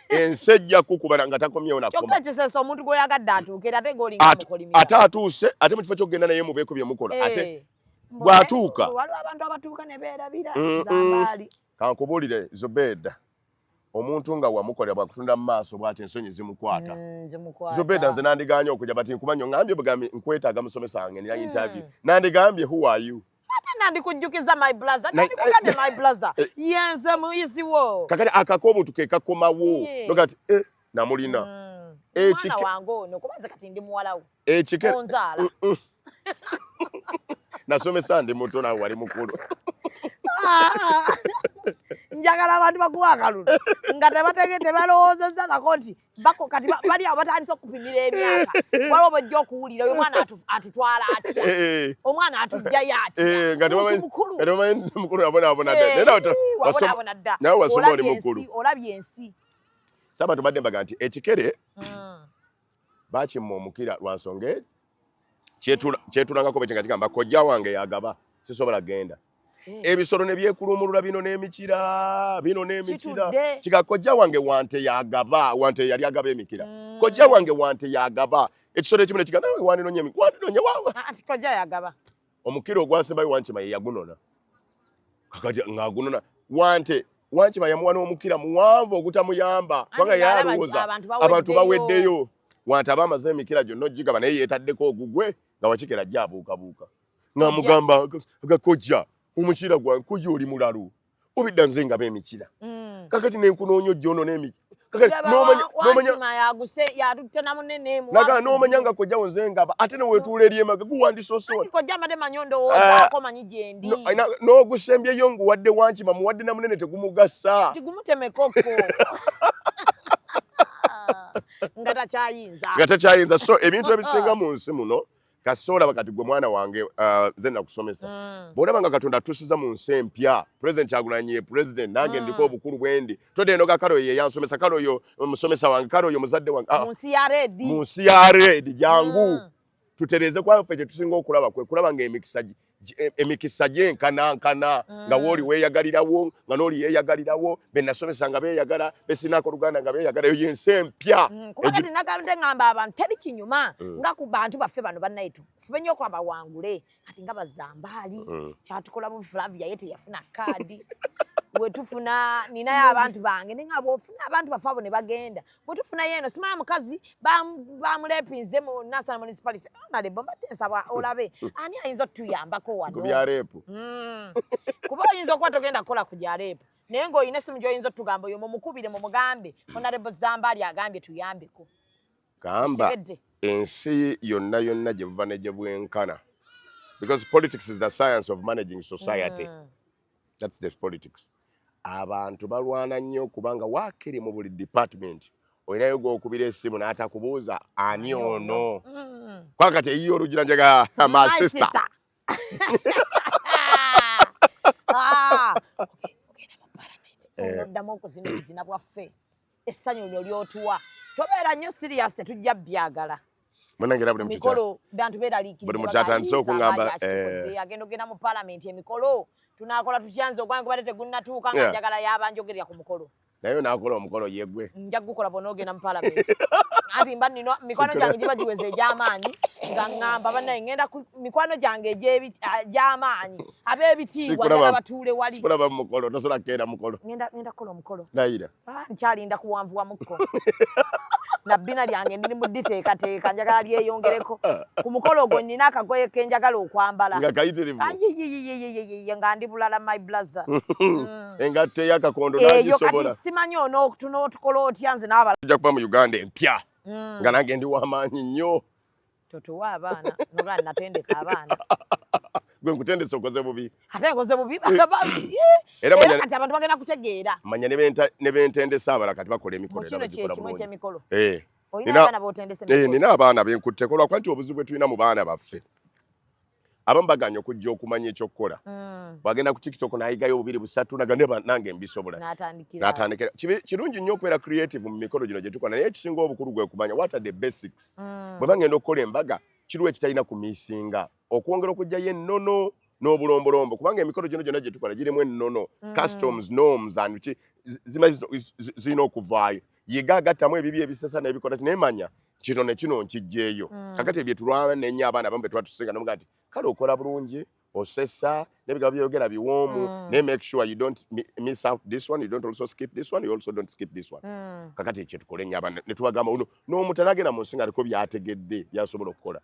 ensi ejja kukubala nga takomyewo nakoma kyokka kisesa omuntu gwoyagadde atuukera ate ng'olinga mukolimira ate atuuse ate mu kifo ky'okugenda naye mubeeko bye mukola ate bw'atuuka waliwo abantu abatuuka ne beerabira Zambaali kankubuulire Zubedah omuntu nga wamukolera bwakutunda mu maaso bw'ati ensonyi zimukwata Zubedah nze nandiganye okujja bati nkumanyo ngambye bugambi nkwetaaga musomesa wange nira interview nandigambye who are you ate nandikujjukiza my brother nandikugambye my brother yenze muyizi wo kakati akakobutu ke kakomawo nogati namulina mwana wange ono kubaze kati ndi muwalawo onzaala nasomesa ndi muto nawe wali mukulu njagala abantu bakuwa akalulu nga tebalowoozezza nako nti kati bali awo batandise okupimira emyaka waliwo bwejja okuwulira oyo omwana atutwala atya omwana atujjayo atya mukulu abonabona dda nawe wasoma oli mukulu olabye ensi saba tubadde mbaga nti ekikere bakimma omukira lwa nsonga egi kyetulangako bekinga kigamba kojja wange yagaba sisobola genda ebisolo ne byekulumulula bino n'emikira kiga kojja wange wante yagaba wante yali agaba emikira kojja wange wante yagaba ekisolo ekimu ne kiga nawe wandinonye wawa ati kojja yagaba omukira ogwasembayo Wankima ye yagunona kakati ng'agunona wante Wankima yamuwa n'omukira muwanvu ogutamuyamba kubanga yalowooza abantu baweddeyo wante abamaze emikira gyonna ogigaba naye yeetaddeko ogugwe nga Wakikere ajja abuukabuuka ng'amugamba gakojja omukira gwange kujja oli mulalu obidda nze ngaba emikira kakati nenkunoonya ojjono n'omanya nga kojjawo nze ngaba ate neweetuula eri emaga guwandisosola n'ogusembyeyo nguwadde Wankima muwadde na munene tegumugasa nga takyayinza so ebintu ebisinga mu nsi muno kasola bakati gwe mwana wange nze nakusomesa bw'olaba nga Katonda atusiza mu nsi empya President Kyagulanyi ye president nange ndiko obukulu bwendi todenoga kale oyo yansomesa kale oyo omusomesa wange kale oyo muzadde wange mu nsi ya redi jangu tutereze kwa ffe tusinga okulaba kwe kulaba emikisa gyenkana nga woli weeyagalirawo nga n'oli yeeyagalirawo be nasomesa nga beeyagala besinaako Luganda nga beeyagala eyo yensi empya kuba kati nagadde ngamba abantu teri kinyuma nga ku bantu baffe bano bannaitu fube nnyo okulaba wangule kati nga bazambaali kyatukola mu Flavia ye teyafuna kaadi bwe tufuna ninayo abantu bange ne nga bw'ofuna abantu baffe abo ne bagenda bwe tufuna yeeno simala mukazi bamulepinze mu Nansana municipality nalebo mbadde nsaba olabe ani ayinza otuyambako wano ku bya reepu kuba oyinza okuba togenda kukola ku gya reepu naye ng'olina essimu gy'oyinza otugamba oyo mumukubire mumugambe Honorable Zambaali agambye tuyambeko gamba ensi yonna gye buva ne gye bwenkana because politics is the science of managing society that's the politics. Abantu balwana nnyo kubanga waakiri mu buli department olinayo gw'okubira essimu n'atakubuuza ani ono kwakati eyiyo olugina njaga my sister oddamu okuzina obuzina bwaffe essanyu lyo lyotuwa tobeera nnyo serious tetujja byagala munangira buli mikolo bantu beeraliikirira buli muti atandise okungamba agenda ogenda mu parliament emikolo tunakola tukyanze ogwange kubadde tegunnatuuka nga njagala yabanjogerera ku mukolo naye naakola omukolo yeggwe nja gukola bona ogenda mu parliament anti mba nino mikwano gyange giba giweze egy'amaanyi nga ŋŋamba bannaye ŋŋenda ku mikwano gyange egy'amaanyi ab'ebitiibwa njagala batuule wali sikulaba mu mukolo tosobola kukeera mukolo ŋŋenda kukola omukolo ndayira nkyalinda kuwanvuwa mukko nabbina lyange ndiri mu diteekateeka njagala lyeyongereko ku mukolo ogwo nnina akagoye ke njagala okwambala nga kayitirivu nga ndi bulala my brother engatte y'akakondo nagisobola kati simanyi onootukola otya nze n'abala ojja kuba mu Uganda empya nga nange ndi w'amaanyi nnyo totuwa abaana noga natendeka abaana gwe nkutendesa okoze bubi ate nkoze bubi era kati abantu bagenda kutegeera manya ne bentendesa abala kati bakola emikolo era bagikola bulungi eky'emikolo nina abaana benkutteko lwakuba nti obuzibu bwe tulina mu baana baffe abamu baganya okujja okumanya ekyokukola bwagenda ku TikTok nayigayo 2-3 nagande nange mbisobola n'atandikira kirungi nnyo okubeera creative mu mikolo gino gye tukola naye ekisinga obukulu gwe kumanya what are the basics bwe bagenda okukola embaga kiriwo ekitalina kumisinga okwongera okujjayo ennono n'obulombolombo kubanga emikolo gino gyonna gye tukola girimu ennono customs norms and zima zirina okuvaayo yiga agattamu ebibi ebisesa n'ebikola tinemanya kino ne kino nkijjeeyo kakati ebyo tulwana n'ennyo abaana abamu be tuba tusinga nomuga nti kale okola bulungi osesa n'ebigabo byogera biwoomu ne make sure you don't miss out this one, you don't also skip this one, you also don't skip this one kakati ekyo tukole nnyo abaana ne tubagamba n'omuntu anagenda mu nsi nga aliko byategedde byasobola okukola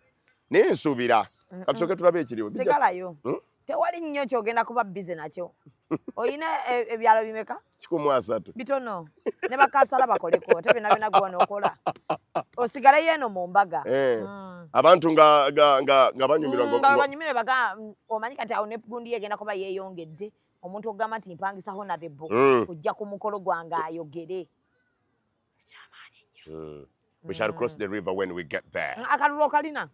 naye nsuubira katusooke tulabe ekiriwo sigalayo tewali nnyo kyogenda kuba bize nakyo oyina ebyalo bimeka 13 bitono ne bakasala bakoleko te byonna gwa n'okola osigaleyo eno mu mbaga abantu nga banyumirwa nga banyumire baga omanyi kati awo ne gundi egenda kuba yeeyongedde omuntu ogamba nti mpangisa Honorable kujja ku mukolo gwange ayogere ekyamaanyi nnyo we shall cross the river when we get there akalulu okalina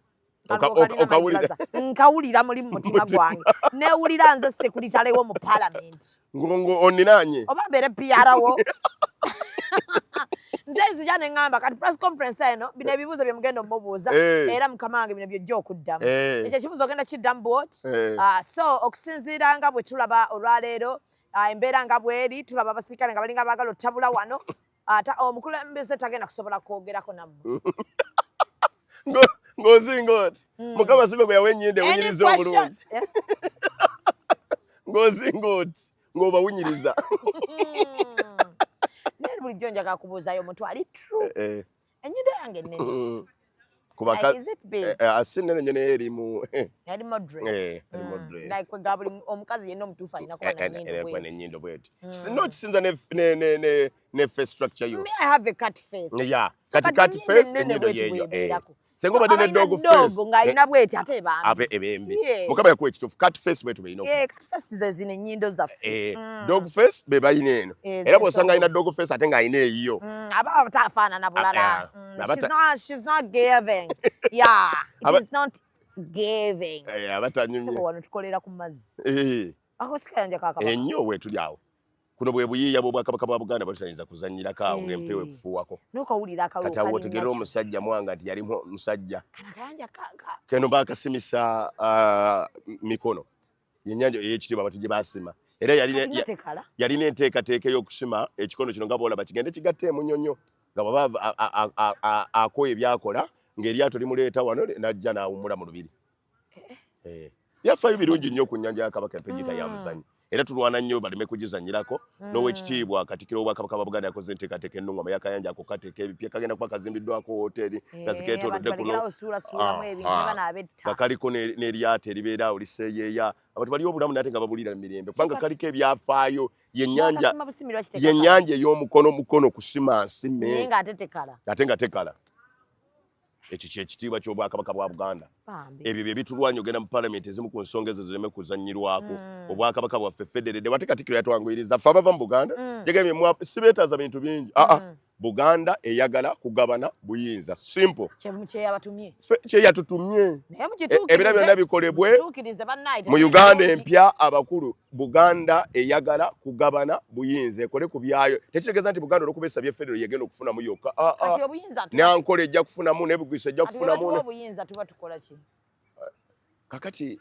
okawulira muli mu mutima gwange newulira nze sekuritalewo mu parliament ngongo oninanye oba mbere PRwo nze nzija ne ŋŋamba kati press conference eno bino ebibuuzo bye mugenda omubuuza era mukama wange bino byojja okuddamu ekyo ekibuuzo ogenda kiddamu bwot so okusinziira nga bwe tulaba olwaleero embeera nga bweri tulaba abasirikale nga balinga baagala otabula wano ate omukulembeze tagenda kusobola kwogerako nammwe ng'ozinga oti mukama sibe bwe yawa ennyinda ewunyiriza obulungi ng'ozinga oti ng'obawunyiriza naye bulijjo njagala kubuuzayo omuntu ali true ennyindo yange ennene kuba asi nnene nnyo naye erimu eri moderate like kwega buli omukazi yenna omutuufu alina kuba n'ennyindo bweti nokisinza ne face structure yo I have a cut face kati cut face ennyindo yeeyo senga obadde ne dog face ng'alina bweti ate ebembi mukama yakuwa ekituufu cut face bwetu beerina cut face ze zino ennyindo zaffe dog face be balina eno era bw'osanga alina dog face ate ng'alina eyiyo aba bataafaanana bulala she's not giving it is not giving abatanyumye wano tukolera ku mazzi akosika yanja kakaba ennyo we tuli awo kuno bwe buyiiya bw'Obwakabaka bwa Buganda bwatayinza kuzannyirako awo ng'empewo ekufuuwako. N'okawulira akalulu kati awo otegeera omusajja mwanga nti yali musajja akayanja keno baakasimisa mikono yennyanja ey'ekitiibwa abantu gye baasima era yalina enteekateeka y'okusima ekikono kino nga bw'olaba kigende kigatte emunyonyo nga bw'aba akoye ebyakola ng'eryato limuleeta wano n'ajja n'awummula mu lubiri. Byafaayo birungi nnyo ku nnyanja ya Kabaka tugiyita ya muzannyo. Era tulwana nnyo baleme kugizannyirako n'owekitiibwa Katikkiro w'Obwakabaka bwa Buganda yakoze enteekateeka ennungamu y'akayanja ako kateeka ebipya kagenda kuba kazimbiddwako hooteeri nga zikeetoolodde kuno nga kaliko n'eryato eribeera awo liseeyeeya abantu bali obulamu nate nga babulira mirembe kubanga kaliko ebyafaayo yennyanja ey'omukono kusima nsime ate nga tekala. Ekyo kyekitiibwa ky'Obwakabaka bwa Buganda. Ebyo bye bitulwanya ogenda mu Parliament ezimu ku nsonga ezo zireme kuzannyirwako. Obwakabaka bwaffe federede wate Katikkiro yatwanguyiriza ffe abava mu Buganda yagambye sibeetaaza bintu bingi. Buganda eyagala kugabana buyinza simple. Kyeyatutumye ebira byonna bikolebwe mu Uganda empya abakulu. Buganda eyagala kugabana buyinza ekole ku byayo. Tekitegeeza nti Buganda olw'okuba esabye federal yagenda okufunamu yokka. Nyankole ejja kufunamu n'ebugwisa ejja kufunamu. Kakati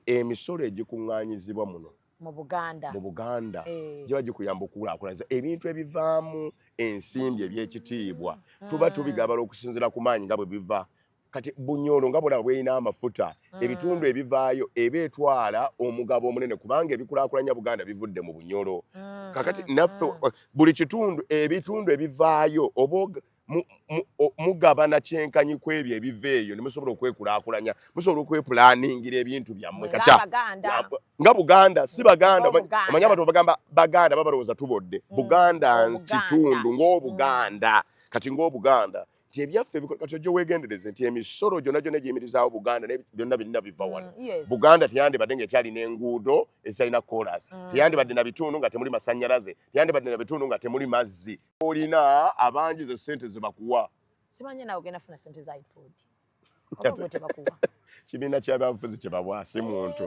emisolo egikuŋŋaanyizibwa muno mu Buganda giba gikuyamba okukulaakulanyisa ebintu ebivaamu ensimbi eby'ekitiibwa tuba tubigabala okusinziira ku maanyi nga bwe biva. Kati Bunyoro nga bwolaba bweyina amafuta ebitundu ebivaayo eba etwala omugabo omunene kubanga ebikulaakulanya Buganda bivudde mu Bunyoro. Kakati naffe buli kitundu ebitundu ebivaayo oba mugabana kyenkanyi ku ebyo ebiva eyo ne musobola okwekulaakulanya musobola okwepulaningira ebintu byammwe nga Buganda si Baganda omanyi abantu bagamba Baganda babalowooza tubodde Buganda kitundu ng'Obuganda kati ng'Obuganda nti ebyaffe kati ojja weegendereze nti emisolo gyonna egiyimirizaawo Buganda byonna birina biva wano. Buganda teyandibadde ng'ekyalina enguudo ezitalina kolas, teyandibadde na bitundu nga temuli masannyalaze, teyandibadde na bitundu nga temuli mazzi. Olina abangiza ssente ze bakuwa. Simanyi nawe ogenda funa ssente za iPod. Kibiina ky'ebyobufuzi kye bawa si muntu.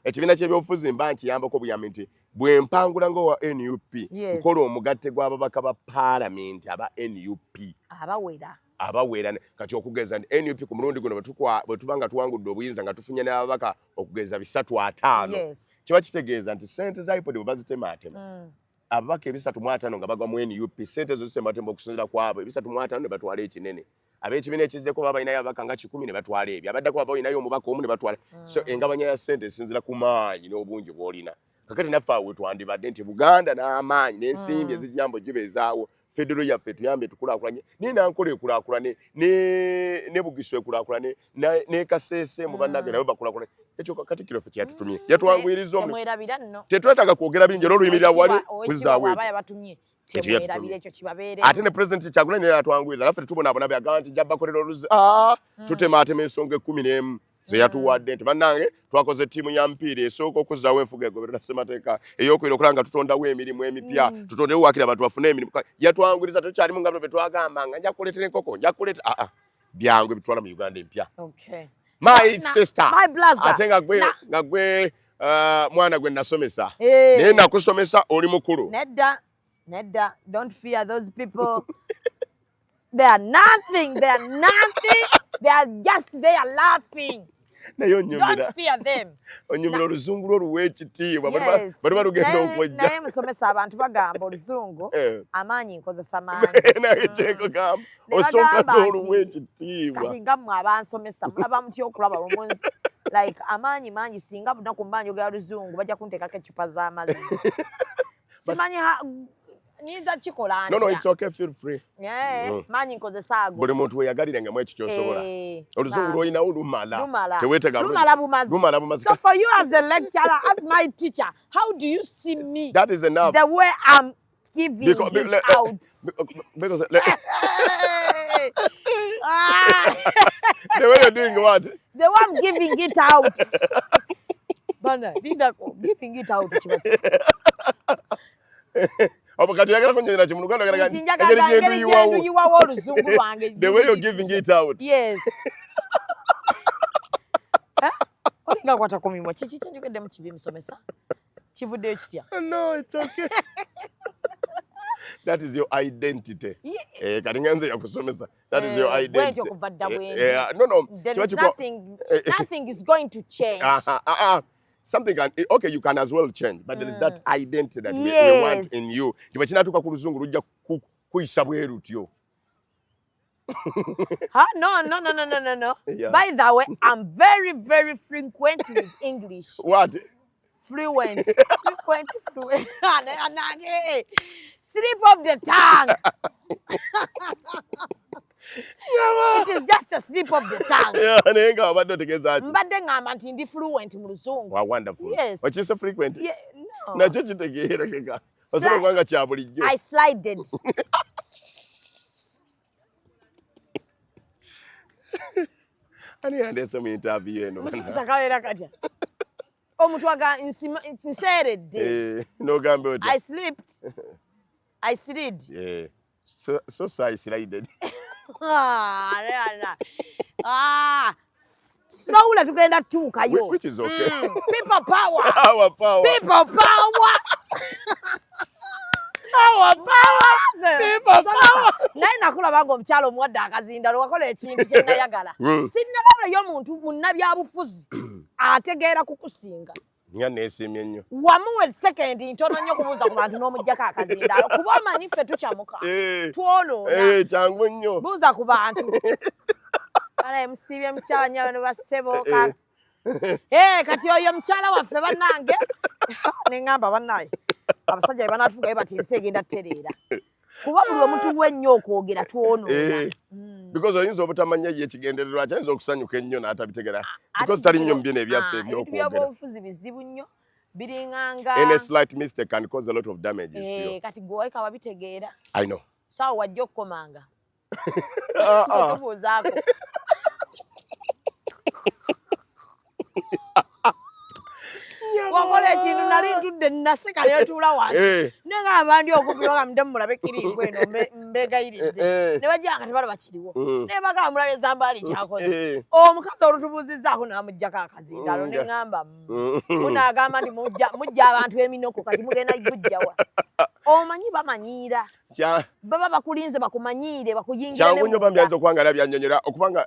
Ekibiina ky'ebyobufuzi mba nkiyambako buyambi nti bwe mpangula ng'owa NUP nkola omugatte gw'ababaka ba Parliament aba NUP abawera kati okugeza nti NUP ku mulundi guno bwe tuba nga tuwangudde obuyinza nga tufunye n'ababaka okugeza 305 kiba kitegeeza nti ssente za iPod bwe bazitemaatema ababaka 305 nga bagwa mu NUP ssente zo zitemaatema okusinziira kwabo 305 ne batwala ekinene. Ab'ekibiina ekizzeko baba balinayo ababaka nga 10 ne batwala ebyo abaddako baba balinayo omubaka omu ne batwala. So engabanya ya ssente esinziira ku maanyi n'obungi bw'olina. Kakati naffe awo twandibadde nti Buganda n'amaanyi n'ensimbi ezijjambo gibezaawo federo yaffe tuyambe tukulaakulanye n'enankola ekulaakulane ne Bugisu ekulaakulane ne Kasese mu bannage nabo bakulaakulane. Ekyo Katikkiro ffe kyatutumye yatwanguyiriza omwo tetwetaaga kwogera bingi era oluyimirira wali kuzaawo ate ne President Kyagulanyi yatwanguyiriza naffe tetubonaabona byagamba nti jja bakolera oluzi tutemaatema ensonga 11 ze yatuwadde nti bannange twakoze ttiimu ya mpiira esooka okuzzaawo enfuga egoberera ssemateeka ey'okwera okulaba nga tutondawo emirimu emipya tutondewo wakira abantu bafune emirimu yatwanguyiriza tukyalimu nga bino bye twagambanga nja kuleetera enkoko nja kuleeta byangu ebitwala mu Uganda empya. My sister ate nga gwe mwana gwe nasomesa naye nakusomesa oli mukulu. Nedda, don't fear those people. They are nothing. They are just there laughing. Don't fear them. Onyumira Oluzungu oluw'ekitiibwa bali balugenda okujja. Naye musomesa abantu bagamba Oluzungu amaanyi nkozesa maanyi. Naye kyekugamba osooka oluw'ekitiibwa. Kati nga mmwe abansomesa mulaba mutya okulaba omunsi like amaanyi mangi singa bunaku mmanyi ogera Oluzungu bajja kunteekako ecupa z'amazzi. Simanyi niza chikola No, it's okay, feel free. Manyi nkozesa ago. Buli muntu weyagalire mu ekyo kyosobola. Oluzungu lwoyina olumala. Tewetega lumala bumazi. So for you as a lecturer, as my teacher, how do you see me? That is enough. The way I'm giving it out. Because the way you're doing what? The way I'm giving it out. Bana, giving it out. Obukati yagala kunyera kimu Luganda yagala the way you're giving it out. Yes. Nga kwata komimwa chichi chenjogedde mu kibi musomesa. Kivuddeyo kitya? No, it's okay. That is your identity. Kati nganze yakusomesa. That is your identity. No. Nothing is going to change. Something can, okay, you can as well change, but there is that identity that we want in you. Kiba kinatuka ku Luzungu lujja kuyisa bwerutyo. No. Yeah. By the way, I'm very, very frequent with English. What? Fluent. Fluent. Slip of the tongue. It is just a slip of the tongue. Mbadde ngamba nti ndi fluent mu Luzungu. Wow, wonderful. Yes. But you so frequent? Yeah, no. Nakyo kitegeera keka. Osobola kubanga kya bulijjo. I slided. Ani yandese mu interview eno. Musisa kalera katya. Omuntu aga nseeredde. No gambe oti. I slipped. I slid. Yeah. So I slided. Slowly tugenda tuuka yo. Which is okay. People power. Our power. People power. Our power. People power. Naye nakulaba omukyalo omuwadde akazindalo wakola ekintu kye nayagala. Sinnalaba y'omuntu munnabyabufuzi ategeera kukusinga. Nga neesimye nnyo. Wamuwe second ntono nnyo kubuuza ku bantu n'omuggyako akazindalo. Kuba omanyi ffe tukyamuka. Twonoona. Kyangu nnyo. Buuza ku bantu. Ana msibye mkyala nnyo bano basseboka. Kati oyo mukyala waffe bannange. Ne ngamba bannaye. Abasajja banatufuga bati ensi egenda ttereera. Kuba buli omuntu w'ennyo okwogera twonoona. Because oyinza obutamanya ye kigendererwa kyayinza okusanyuka ennyo n'atabitegera. Because tali nnyo mbyene ebyaffe ebyokwogera. Ebyobufuzi bizibu nnyo. Biringanga. Any slight mistake can cause a lot of damage to you. Kati gwe ka wabitegeera. I know. Sawa wajja okukomanga. Tubuuzaako. Wakola ekintu nali ntudde naseka naye tuula wansi. Nenga abandi okubiroga mudde mulabe kiriiko eno mbegayiridde. Ne bajja nga tebalaba kiriwo. Ne bagamba mulabe Zambaali kyakoze. Omukazi olutubuuzizzaako n'amuggyako akazindalo ne ngamba munaagamba nti mujja abantu eminoko kati mugenda gujjawa. Omanyi bamanyiira. Baba bakulinze bakumanyiire bakuyingira ne. Kyangu nnyo bambyanza okwangala byannyonnyola okubanga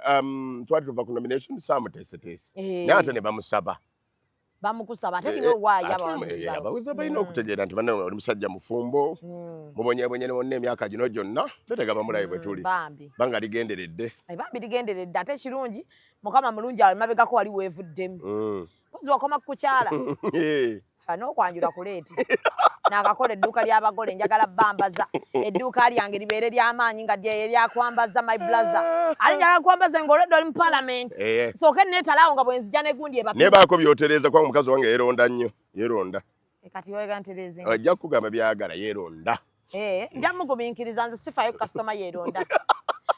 twali tuva ku nomination saamuteeseteese. Naye ate ne bamusaba. Bamukusaba ate niwe waayo abawiza balina okutegeera nti banne oli musajja mufumbo mubonyeebonye ne wonna emyaka gino gyonna tetega bamulabe bwe tuli banga ligenderedde bambi ligenderedde ate kirungi mukama mulungi awo emabegako wali weevuddemu ozi wakoma kukukyala n'okwanjula kuleeti n'akakola edduuka ly'abagole njagala bambaza edduuka lyange libeere ly'amaanyi nga lyakwambaza my blazer ali njagala kwambaza ng'olwedde oli mu parliament sooke neetalaawo nga bwe nzija negundi naye baako byotereza kubanga omukazi wange yeeronda nnyo yeeronda kati yoyega ntereze ajja kukugamba byayagala yeeronda nja mugumiikiriza nze sifaayo kasitoma yeeronda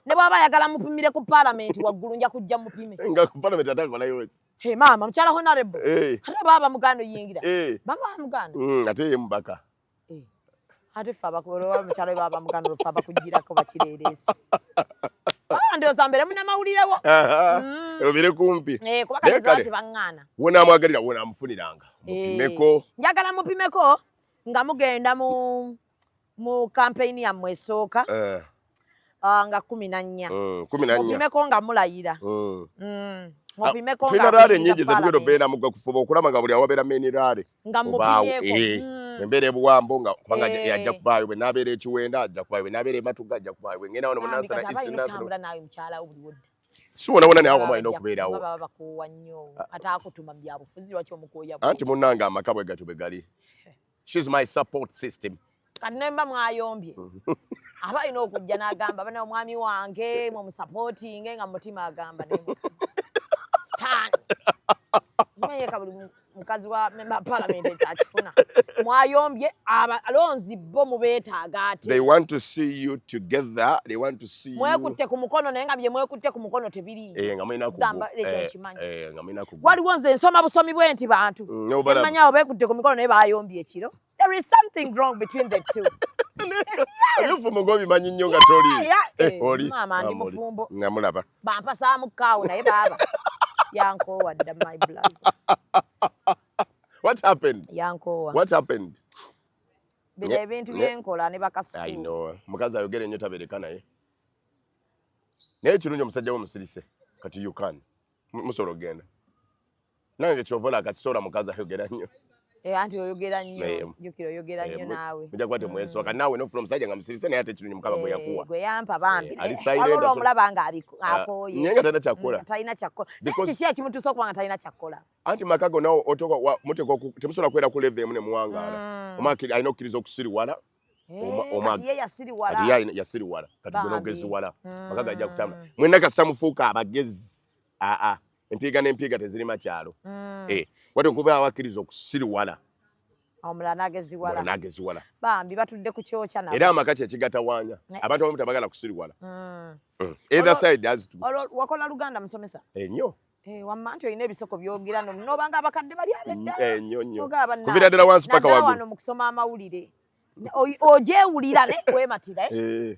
ne bw'aba ayagala mupimire ku parliament waggulu nja kujja mupime nga ku parliament atakolayo maama mukyala honorable ate baba muganda oyingira baba muganda ate ye mubaka ate ffe abakulowa mukyala we baba muganda oluffe abakugirako bakireereesi ndowooza mbere munamawulirewo obire kumpi kuba kaleezawo tebaŋŋaana wonaamwagalira wonaamufuniranga mupimeko njagala mupimeko nga mugenda mu campaign yammwe esooka nga 14 mupimeko nga mulayira tulina raale nnyingi zetugenda obeera muga kufuba okulaba nga buli awabeera meniraale nga mupimyeko embeera ebuwambo nga kubanga yajja kubaayo bwe naabeera ekiwenda ajja kubaayo bwe naabeera ematuga ajja kubaayo bwe ngenda wano mu nansana eastnatambula naawe mukyala wo buli wodde si wonawona naye awamu alina okubeerawo baba bakuwa nnyo ate akutuma mu byabufuzi lwaki omukuuya anti munnange amaka bwe gatyo bwe gali she's my support system kati nemba mwayombye aba alina okujja n'agamba bana omwami wange mumusapootinge nga mutima agamba stan meyeka buli mukazi wa member parliament ekyakifuna mwayombye abalonzi bo mubeetaaga ate they want to see you together they want to see mwekutte ku mukono naye nga bye mwekutte ku mukono tebiri nga mulina waliwo nze nsoma busomi bwe nti bantu emanyi awo beekutte ku mikono naye bayombye ekiro there is something wrong between the two ebifumbo ng'obimanyi nnyo nga toli maama ndi mufumbo namulaba bampasaamu kaawo naye baaba Yanko wadda my blazer. What happened? Yanko. What happened? Bile ebintu byenkola ne bakasuku. I know. Mukazi ayogere nnyo tabereka naye. Naye kirungi omusajja wo musirise. Kati you can. Musobola ogenda. Nange kyovola kati sola mukazi ayogera nnyo. Anti oyogera nnyo. Jukira oyogera nnyo naawe. Mujja kwate mweso. Kati naawe no from musajja nga musirise naye ate kirungi mukaba bwe yakuwa. Gwe yampa bambi. Waliwo omulaba nga akoye. Nyenga talina kyakola. Talina kyakola. Kiki ekimutuusa okuba nga talina kyakola. Anti makago nawo otoka muteko temusobola kwera ku level emu ne muwangaala. Omaki alina okkiriza okusiriwala. Kati ye yasiriwala. Kati ye yasiriwala. Kati gwe n'ogeziwala. Makago ajja kutambula. Mwenna kasa mufuuka abagezi. Empiga n'empiga tezirima kyalo. Wate okuba awakkiriza okusiriwala. Omulala n'ageziwala. N'ageziwala. Bambi batudde ku kyokya nabo. Era amaka kyekigatawaanya. Abantu abamu tabagala kusiriwala. Either side has to. Wakola Luganda musomesa? Ennyo. Wamma anti olina ebisoko byogera n'obanga abakadde bali abedda. Ennyo. Kuvira ddala wansi paka waggulu. Wano mu kusoma amawulire. Ogyewulira ne kwematira.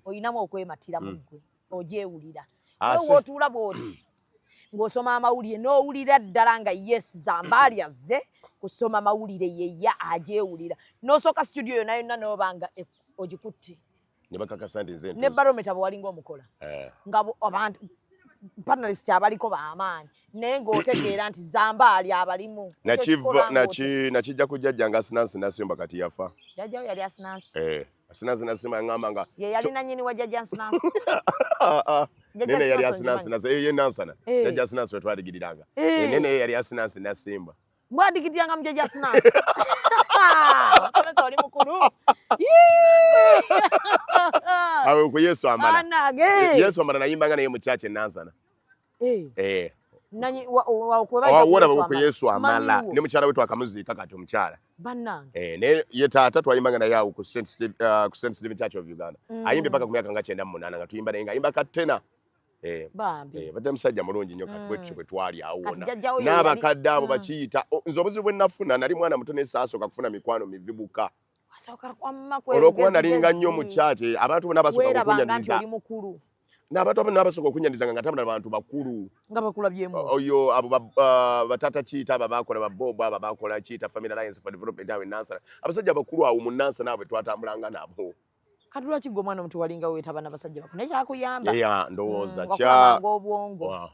Oyinamu okwematira mu ggwe. Ogyewulira. Wewe otuula bw'oti. Ng'osoma amawulire n'owulira ddala nga yes Zambaali azze kusoma amawulire yeya agyewulira. N'osooka studio yonna yonna n'obanga ogikutte. Ne bakakasa nti nze ne barometer bwe walinga omukola. Nga abantu panelist abaliko b'amaanyi naye ng'otegeera nti Zambaali abalimu. Nakijja ku jjajja nga Asinansi Nasimba kati yafa. Jjajjawo yali Asinansi? Asinansi Nasimba yaŋŋamba nga ye yalina nnyini wa jjajja Asinansi? Nene yali Asinansi Nasimba ye Nansana. Jjajja Asinansi we twadigiriranga. Nene yali Asinansi Nasimba. Mwadigiriranga mu jjajja Asinansi? Omusomesa oli mukulu. Awe ku Yesu amala. Anage. Yesu amala nayimbanga naye mu church Nansana. Nanyi wabona ku Yesu amala ne mukyala wetu akamuziika kati omukyala. Bannange. Ne ye taata twayimbanga naye awo ku St. Stephen Church of Uganda. Ayimbe paka ku myaka nga 98 nga tuyimba naye nga ayimba katena. Bambi. Bade musajja mulungi nnyo kati bwekyo bwe twali awo wona. N'abakadde abo bakiyita nze obuzibu bwe nafuna nali mwana muto n'esaasoka kufuna mikwano mivibuka. Olwokuba nalinga nnyo mu church abantu bonna basooka okunyaniza. N'abantu abamu n'abasooka okunyaniza nga ntambula abantu bakulu. Nga bakula byemu. Oyo abo batata Kiita abo bakola babobo abo bakola Kiita Family Alliance for Development awe Nansana. Abasajja bakulu awo mu Nansana abo twatambulanga nabo. Kati lwaki gwe omwana omuntu walinga weetaba n'abasajja bakulu nekyakuyamba? Ndowooza kya obwongo.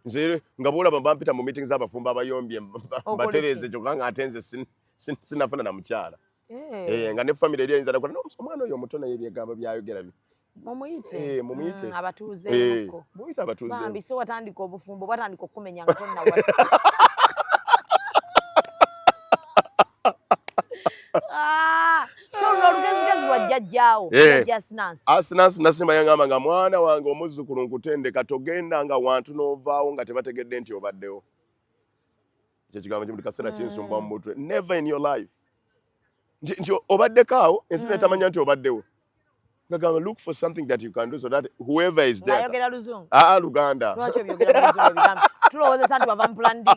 Nze nga boolaba bampita mu meetings z'abafumba abayombye mbatereeze kyokka nga ate nze sinafuna na mukyala. Nga ne family eri eyinza nakola omwana oyo omuto naye ebyegamba byayogera bye. Mumuyite. Abatuuzeeko. Muyite abatuuzeeko. Bambi so watandika obufumbo bwatandika okumenya nga tonnawasa. So olugezigezi lwa jjajjaawo jjajja Asinansi. Asinansi Nasimba yaŋŋamba nga mwana wange omuzzukulu nkutendeka togenda nga wantu n'ovaawo nga tebategedde nti obaddewo. Ekyo kigambo buli kaseera kinsumba mu mutwe. Never in your life. Nti obaddeko awo ensi netamanya nti obaddewo. Ngagamba look for something that you can do so that whoever is there. Ayogera Luzungu. Luganda. Lwaki obyogera Luzungu ebigambo? Tulowoozesa nti wava mu plan D.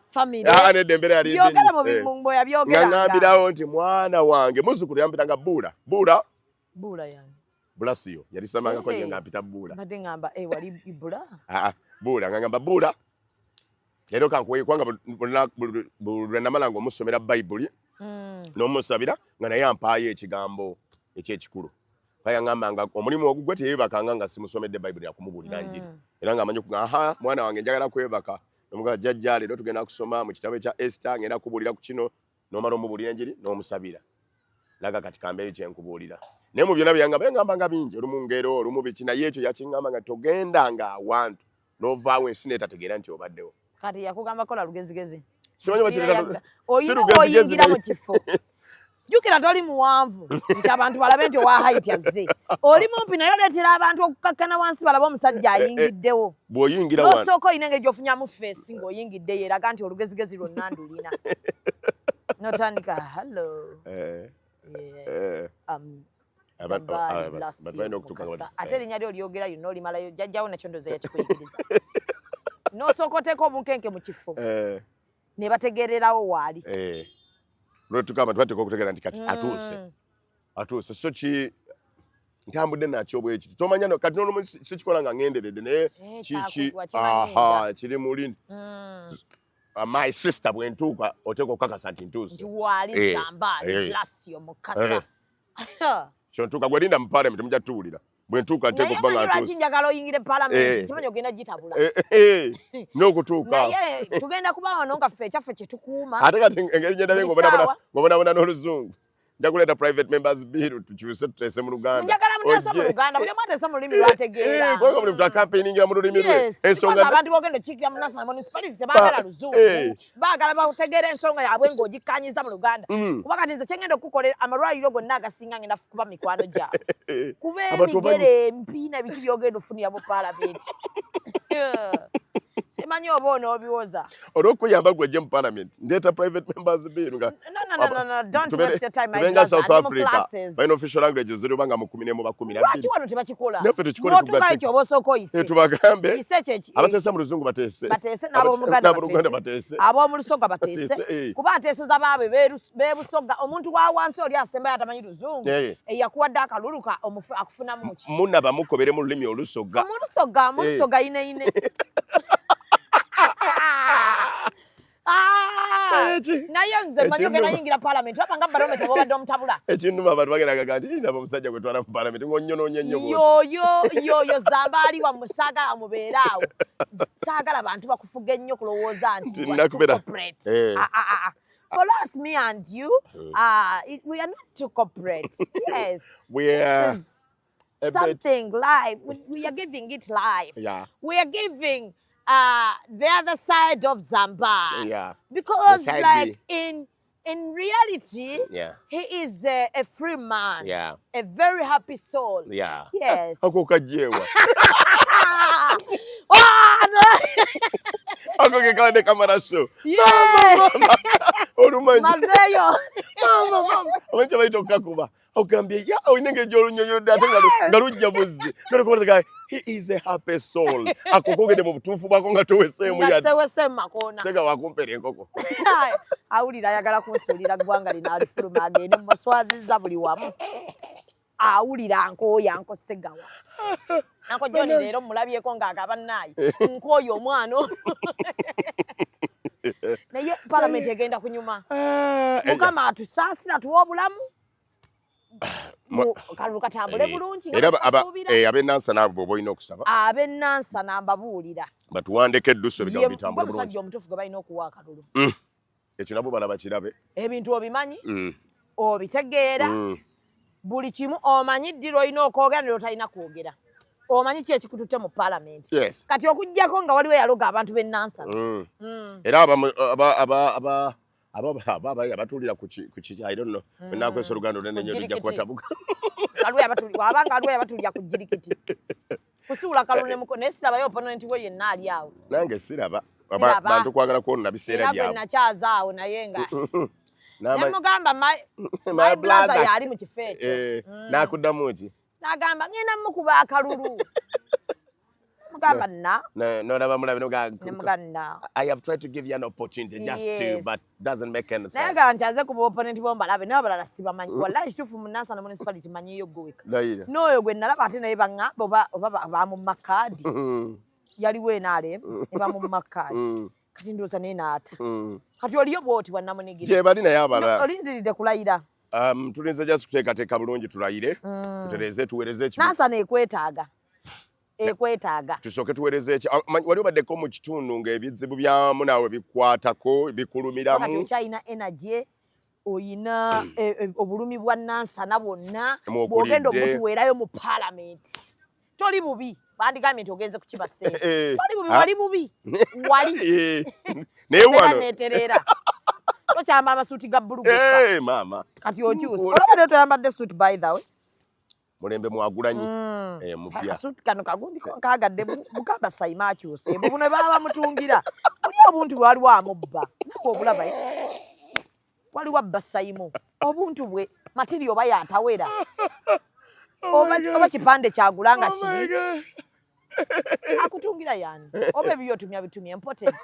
Family. N'eddembere yali byogera mu mboya byogera. Ngambirawo nti mwana wange muzzukulu yampitanga Buula. Buula yani. Bulasiyo yali samanga nga mpita Buula. Mbadde ngamba wali Buula. Buula ngamba Buula. Leero kankuwe kwanga buli namala ng'omusomera Bayibuli. N'omusabira nga naye ampaayo ekigambo ekyekikulu. Bayaŋŋamba nga omulimu ogugwe teyeebakanga nga simusomedde Bayibuli yakumubuulira njiri. Era ng'amanyi okuga mwana wange njagala kwebaka. N'omugamba jjajja leero tugenda kusoma mu kitabo ekya Esther ngenda kubuulira ku kino n'omala omubuulira njiri n'omusabira. Laga kati kambeeyo kye nkubuulira. Naye mu byonna byangamba nga bingi olumu ngero olumu biki naye ekyo yakiŋŋamba nga togendanga awantu n'ovaawo ensi n'etategeera nti obaddewo. Kati yakugamba kola lugezigezi. Simanyi bakireta. Oyingira mu kifo. Jukira toli muwanvu nti abantu balabe nti owa height azze. Oli mumpi naye oleetera abantu okukakkana wansi balabe omusajja ayingiddewo. Bw'oyingira wano. N'osooka oyina engeri gy'ofunyamu face ng'oyingiddeyo eraga nti olugezigezi lwonna ndulina. N'otandika hello. Zambaali bless you. Ate erinnya lyo olyogera lyonna olimalayo jjajjawo nakyo ndowooza yakikuyigiriza. N'osooka oteeka obunkenke mu kifo. Ne bategeererawo waali. Tukaba twateeka okutegeera nti kati atuuse so ntambudde nakyo bwekiti tomanya no kati n'olumu sikikola nga ngenderedde naye kiri muli my sister bwentuuka oteeka okukakasa nti ntuuse nti wali Zambaali Blasio Mukasa kyontuuka gwe linda mu parliament mujja tuwulira bwentuuka nteeka okuba nga ntuuse njagala oyingire parliament kimanyi ogenda gitabula n'okutuuka naye tugenda kuba wano nga ffe ekyaffe kye tukuuma ate kati engeri gyendabye ng'obonabona n'oluzungu nja kuleeta private members bill tukyuse tuteese mu Luganda njagala muteese mu Luganda buli mwateese mu lulimi lwategeera kubanga buli muntu akampeyiningira mu lulimi lwe ensonga abantu bogenda okiikira mu national municipality tebaagala luzungu baagala bategeera ensonga yaabwe ng'ogikkanyiza mu Luganda kuba kati nze kyengenda okukolera amalwaliro gonna agasinga ngenda kuba mikwano gyabwe kuba emigere empiina biki byogenda ofunira mu parliament simanyi oba onoobiwoza olw'okuyamba gwe ojje mu parliament ndeeta private members bill nga no don't waste your time my brother South Africa baina official languages ziri banga mu 10 mu 12 lwaki wano tebakikola naffe tukikole tugatte ekyo oba osooka oyise tubagambe ise kyeki abateese mu luzungu bateese n'ab'Oluganda bateese ab'omu Lusoga bateese kuba ateeseza baabwe beebusoga omuntu wa wansi oli asembayo atamanyi luzungu eyakuwadde akaluluka akufunamu ki munaba mukobere mu lulimi olusoga mu Lusoga ine naye nze manyi ogenda yingira parliament oba nga barometer bobadde omutabula ekintu abantu bageraga nti nabo omusajja gwe twala mu parliament ng'onnyonoonye nnyo yoyo Zambaali wammwe saagala mubeeraawo saagala abantu bakufuga ennyo kulowooza nti corporate for us me and you we are not too corporate yes we are something live we are giving it live we are giving the other side of Zambaali because like in reality he is a free man a very happy soul yes ako kajewa ako kekande kamera show olumanyi mazeyo omanyi baito okakuba okambye ya oyinenge gyolunyonyodde ate nga lujja buzzi nolikubaza he is a happy soul akokogede mu butuufu bwako nga toweseemu yasewese makona sega wakumpera enkoko awulira ayagala kunsuulira ggwanga lino alifuluma agende muswazizza buli wamu awulira nkooya nkosegawa nako Joni leero mulabyeko ng'agaba naayi nkooya omwana ono naye parliament egenda kunyuma mukama atusaasira tuwa obulamu kalulu katambule bulungi ab'ennansana abo b'olina okusaba ab'ennansana mbabuulira batuwandeko eddusu ebigambo bitambule bulungi omusajja omutuufu gwe balina okuwa akalulu ekyo nabo balaba kirabe ebintu obimanyi obitegeera buli kimu omanyi ddiro olina okwogera nero talina kwogera omanyi ki ekikututte mu parliament kati okuggyako nga waliwo yaloga abantu b'ennansana era abatuulira ku kiki I don't know nakwesa oluganda olunene nnyo lujja kubatabuka abanga aliwo yabatuulira ku jirikiti kusuula kalulu muko naye sirabayo opponent we yenna ali awo nange siraba bantu kwagala kwonna biseera byabwe nakyazaawo naye nga namugamba my brother yali mu kifo ekyo nakuddamu ki nagamba ngenda mukuba akalulu mugamba nolaba mulabe nemuganda I have tried to give you an opportunity just to but doesn't make any sense naye gala nti kuba opponent bombalabe naye abalala sibamanyi wallahi kituufu mu nansana municipality manyiyo gweweka n'oyo gwe nalaba ate naye baŋŋamba oba bamumma kaadi yaliwo enaale ne bamumma kaadi kati ndowooza naye naata kati oliyo bwoti wannamunigiri gyebali naye abalala olindiridde kulayira tulinze just kuteekateeka bulungi tulayire tutereze tuweereze nansana ekwetaaga tusooke tuweereze wali obaddeko mu kitundu ng'ebizibu byamu naawe bikwatako bikulumiramu kati okyalina energy oyina obulumi bwa nansana bwonna bw'ogenda obutuweerayo mu parliament toli bubi bandigambye nti ogenze kukiba ssente toli bubi wali bubi wali naye wano neetereera tokyamba amasuuti ga bbulu maama kati okyusa olabadde toyambadde suit by the way mulembe mwagulanyi mupya akasuuti kano kagundi kagadde bugamba sayima akyuse buno baba bamutungira oli obuntu waliwo amubba nawe obulaba waliwo abba sayimu obuntu bwe matiri oba yatawera oba kipande kyagulanga kibi akutungira yani oba ebibyo otumya bitumya important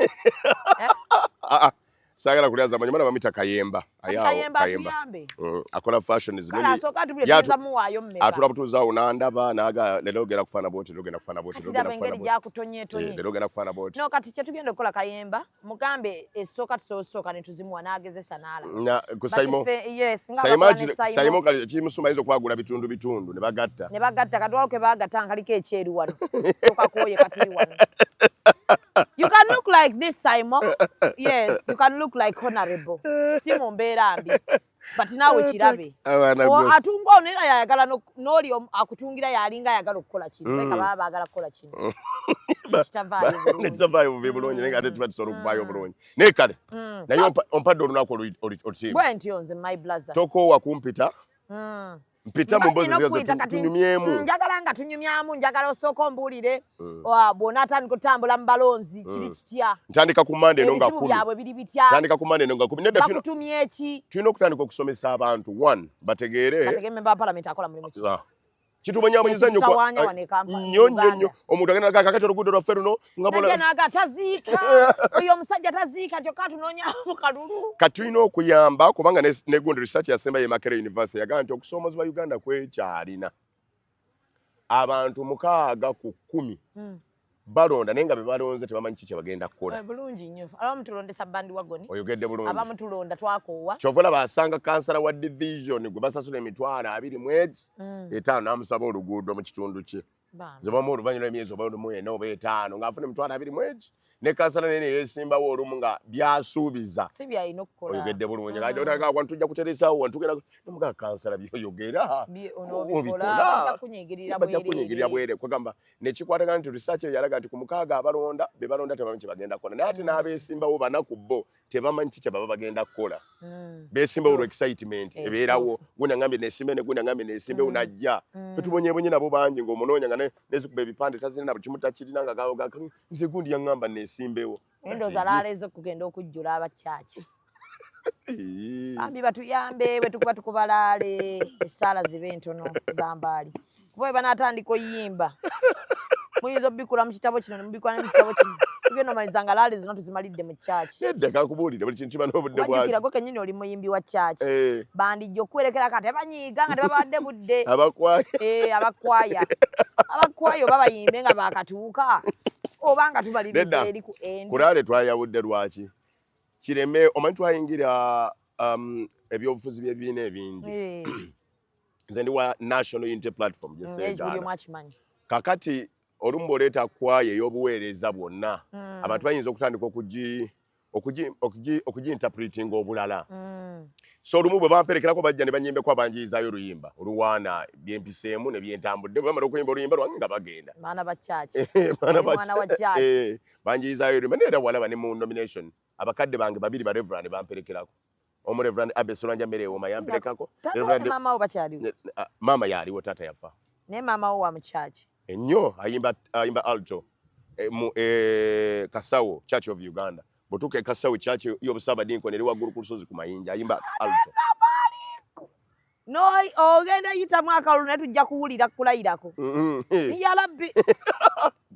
Sagala kulya Zambaali mana bamita Kayemba. Kayemba tuyambe. Akola fashion is Kala soka tubiyeza muwayo mmeka. Atula butuza unandaba naga lero gera kufana boti lero kufana boti. Ja kutonye tonye. Lero gera kufana boti. No kati kyatugenda okola Kayemba mugambe essoka tusosoka ne tuzimuwa nagezesa nala. Na kusaimo. Yes Saimo kali chimusuma hizo kwagula bitundu ne bagatta. Ne bagatta katwalo ke bagatta nkaliko ekyeru wano. Tokakoye katuli wano. You can look like this, Simon. Yes, you can look like honorable. Simo mbeera mbi. But nawe kirabe. Atunga onera yayagala noli akutungira yalinga yagala okukola kintu. Leka baba agala kukola kintu. Kitavayo bulungi nenga ate tubatisoro kuvayo bulungi. Ne kale. Naye ompadde olunaku olutimba. Bwe ntyo nze my blazer. Toko wakumpita. Mpita mu mbozi tunyumyemu. Njagala nga tunyumyamu njagala osooka ombuulire bw'ona atandika okutambula mu balonzi kiri kitya. Ntandika ku Monday no nga 10. Ebizibu byabwe biri bitya. Ntandika ku Monday no nga 10. Nedda bakutumye eki. Tulina okutandika okusomesa abantu 1 bategeere. Member of Parliament akola mulimu ki. Kitumanyamunyiza nnyo omuntu agenda kakati oluguudo lwaffe luno nga naga taziika oyo omusajja taziika kyokka tunoonya mu kalulu. Kati tulina okuyamba kubanga ne gundi research yasemba ye Makerere University yagaa nti okusoomoozebwa Uganda kwekyalina abantu 6 ku 10 balonda naye nga be balonze tebamanyi kiki bagenda kukola. Bulungi nnyo abamu tulondesa bandi wagoni oyogedde bulungi abamu tulonda twakoowa kyovola basanga kansala wa division gwe basasula emitwalo 25 n'amusaba oluguudo mu kitundu kye zebamu oluvannyuma lw'emyezi oba 1 oba 5 ng'afuna emitwalo 25 ne kansala nene yeesimbawo olumu nga byasuubiza si byalina okukola. Oyogedde bulungi nga tujja kuteresawo wantugera nomuga kansala byoyogera bajja kunyigirira bwere kwagamba nekikwatagana nti research eyo yalaga nti ku 6 abalonda be balonda tebamanyi kye bagenda kukola naye ate n'abeesimbawo 4 ku bo tebamanyi kiki baba bagenda kukola. Beesimbawo olwo excitement ebeerawo gundi aŋambye neesimbe ne gundi aŋambye neesimbe unajja fe tubonyeebonye nabo bangi ng'omunoonya nga nezikuba ebipande tazina na buli kimu takirina nga nze gundi yaŋŋamba neesimbewo endooza laaleeza okugenda okujjula abakyaki bambi batuyambe bwe tukuba tukubalaale essaala zibe ntono Zambaali kuba bwe banaatandika oyimba muyinza obbikula mu kitabo kino ne mubikula ne mu kitabo kino tugenda omalizanga laale zino tuzimalidde mu kyaki nedda kakubuulire buli kintu kiba n'obudde bwaki wajjukira gwe kennyini oli muyimbi wa kyaki bandijja okuwerekera kati tebanyiiga nga tebabadde budde abakwaya oba bayimbe nga baakatuuka oba nga tubaliriza eri ku endi kulaale twayawudde lwaki kireme omanyi twayingira ebyobufuzi by'ebibiina ebingi nze ndi wa National Unity Platform kakati olumu bw'oleeta kwaya ey'obuweereza bwonna abantu bayinza okutandika okugi-interpreting obulala so olumu bwe bamperekerako bajja ne banyimbeko abanjiyizaayo oluyimba oluwaana byempiseemu ne byentambudde bwe bamala okuyimba oluyimba lwange nga bagenda baana wa kyaki banjiyizaayo oluyimba naye era walaba ne mu nomination abakadde bange 2 ba Reverend bamperekerako omu Reverend Abesolanja Mereewoma yamperekako maama yaaliwo taata yafa naye maama wo wa mu kyaki ennyo ayimba alto Kasawo Church of Uganda botuka Kasawo Church y'Obusabadinkoni eri waggulu ku lusozi ku mayinja ayimba alto no ogenda yita mwaka luno tujja kuwulira kulayirako ya Rabbi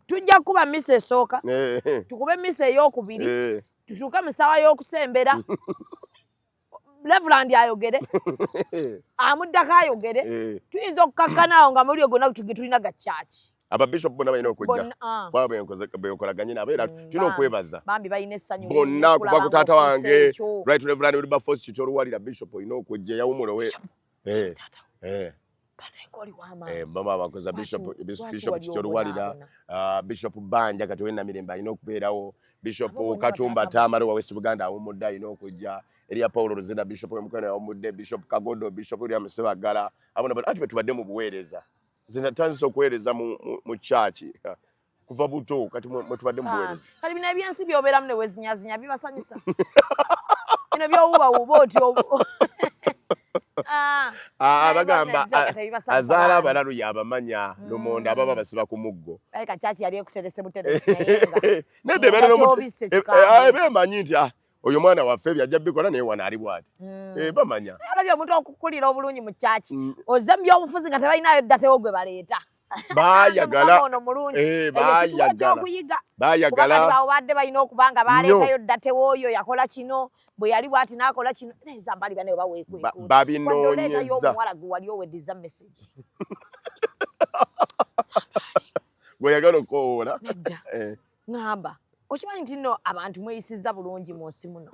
tujja kuba mise esooka tukube mise ey'okubiri tusuuke musawa y'okusembera Reverend ayogere amuddako ayogere tuyinza okukakkanaawo nga muri ogona tulina gakyaki ababishop bonna balina okujja benkolaganye nabo era tulina okwebaza bonna kuva ku taata wange right Reverend Wilberforce Kiti Oluwalira bishop olina okujja yawumulowe mama bakoza bishop Kiti Oluwalira bishop Banja kati wena mirembe alina okubeerawo bishop Katumba Tamale wa West Buganda awumudde alina okujja Elia Paulo Ruzina bishop Mukone awumudde bishop Kagodo bishop William Sebagala abona ati betubadde mu buweereza zinatanso okuweereza mu church kuva buto kati mwetubadde mu buweereza kali bina ebyensi byoberamu ne wezinyazinya bibasanyusa bino byowuba otyo bagamba azaala abalalu yabamanya lumonde ababa basiba ku muggo chachi yali ekuterese buterese bemanyi nti oyo mwana waffe byajja bikola naye wana ali bwati bamanya alabye omuntu okukulira obulungi mu chachi ozze mu byobufuzi nga tebalinayo ddatewo gwe baleeta bayagala ono mulungi bayagala kuyiga bayagala kubanga badde balina okubanga baleetayo date w'oyo yakola kino bwe yali bwati n'akola kino Zambaali bane baweekwekuuta babinoonyeza omuwala gwe wali oweddiza message gwe yagala okwowola ngamba okimanyi nti nno abantu mweyisizza bulungi mu nsi muno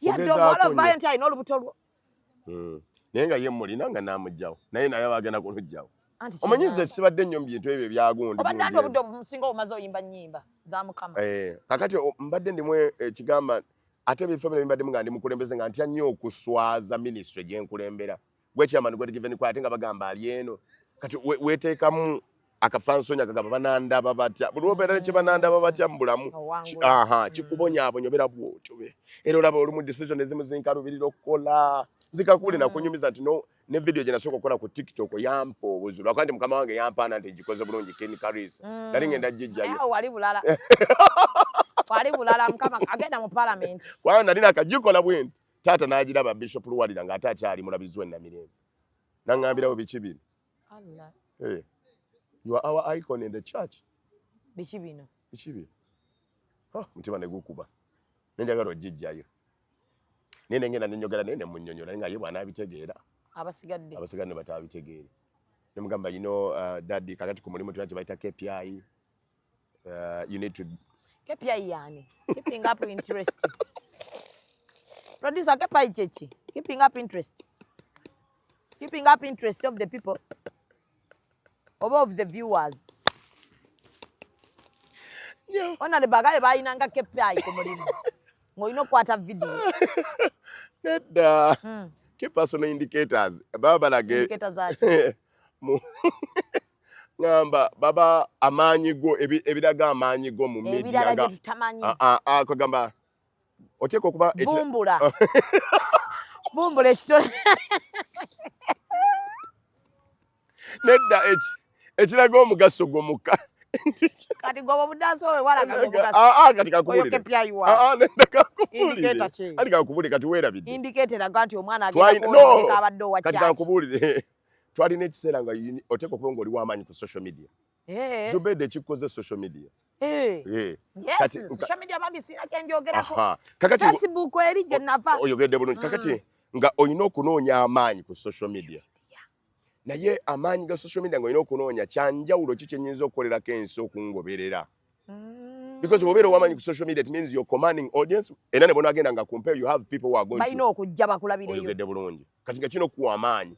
yadde omuwala Valentine n'olubuto lwo naye nga ye mulina nga naamugjawo naye naye bagenda kulugjawo omanyize sibadde nnyo mu bintu ebyo ebyagundi obadde ati obudde obusinga obumaze oyimba nnyimba za Mukama kakati mbadde ndimu ekigamba ate ebifo bino bimbadde nga ndi mukulembeze nga ntya nnyo okuswaza ministry gye nkulembera gw'ekyama God given equality ate nga bagamba ali eno kati weeteekamu akafansonya kagamba banandaba batya buli obeera kye banandaba batya mu bulamu kikubonyaabonya obeera bwotyo era olaba olumu decision ezimu zinkalubirira okukola zikakuli nakunyumiza nti ne video gye nasooka okukola ku TikTok yampa obuzulu lwakuba nti mukama wange yampaana nti gikoze bulungi Ken Karis nali ngenda gijjayo wali bulala wali bulala mukama agenda mu parliament kwayo nali nakagikola bwenti taata n'agiraba Bishop Luwalira ng'ate akyali mulabizi we Namirembe naŋŋambirawo biki bino you are our icon in the church biki bino mutima ne gukuba nenjagala ogijjayo naye nengenda nenyogera naye nemunnyonnyola naye nga ye bw'anaabitegeera abasigadde batabitegeere nemugamba daddy kakati ku mulimu tulina kye bayita KPI you need to KPI yani keeping up interest producer KPI chechi keeping up interest of the people of the viewers ona le bagale bayinanga KPI ku mulimu ngoyino kwata video nedda ke personal indicators baba balage ngamba baba amaanyi go ebiraga amaanyi go mu media ga akagamba oteeka okuba vumbula ekitole nedda ekiraga omugaso gwomuka kati gwoba budansi owe walaga kati kakubulire indicator kakubulire kati weerabidde indicator laga nti omwana agenda abadde owa kati kakubulire twalina ekiseera nga oteeka okuba nga oli w'amaanyi ku social media Zubedah ekikoze social media social media bambi sina kyenjogerako Facebook eri gye nava oyogedde bulungi kakati nga olina okunoonya amaanyi ku social media naye amaanyi ga social media nga olina okunoonya kyanjawulo ki kyenyinza okukolerako ensi okungoberera because obeera ow'amaanyi ku social media it means you're commanding audience era ne bona agenda nga compare you have people who are going balina okujja bakulabireyo oyogedde bulungi kati nga kino okuwa amaanyi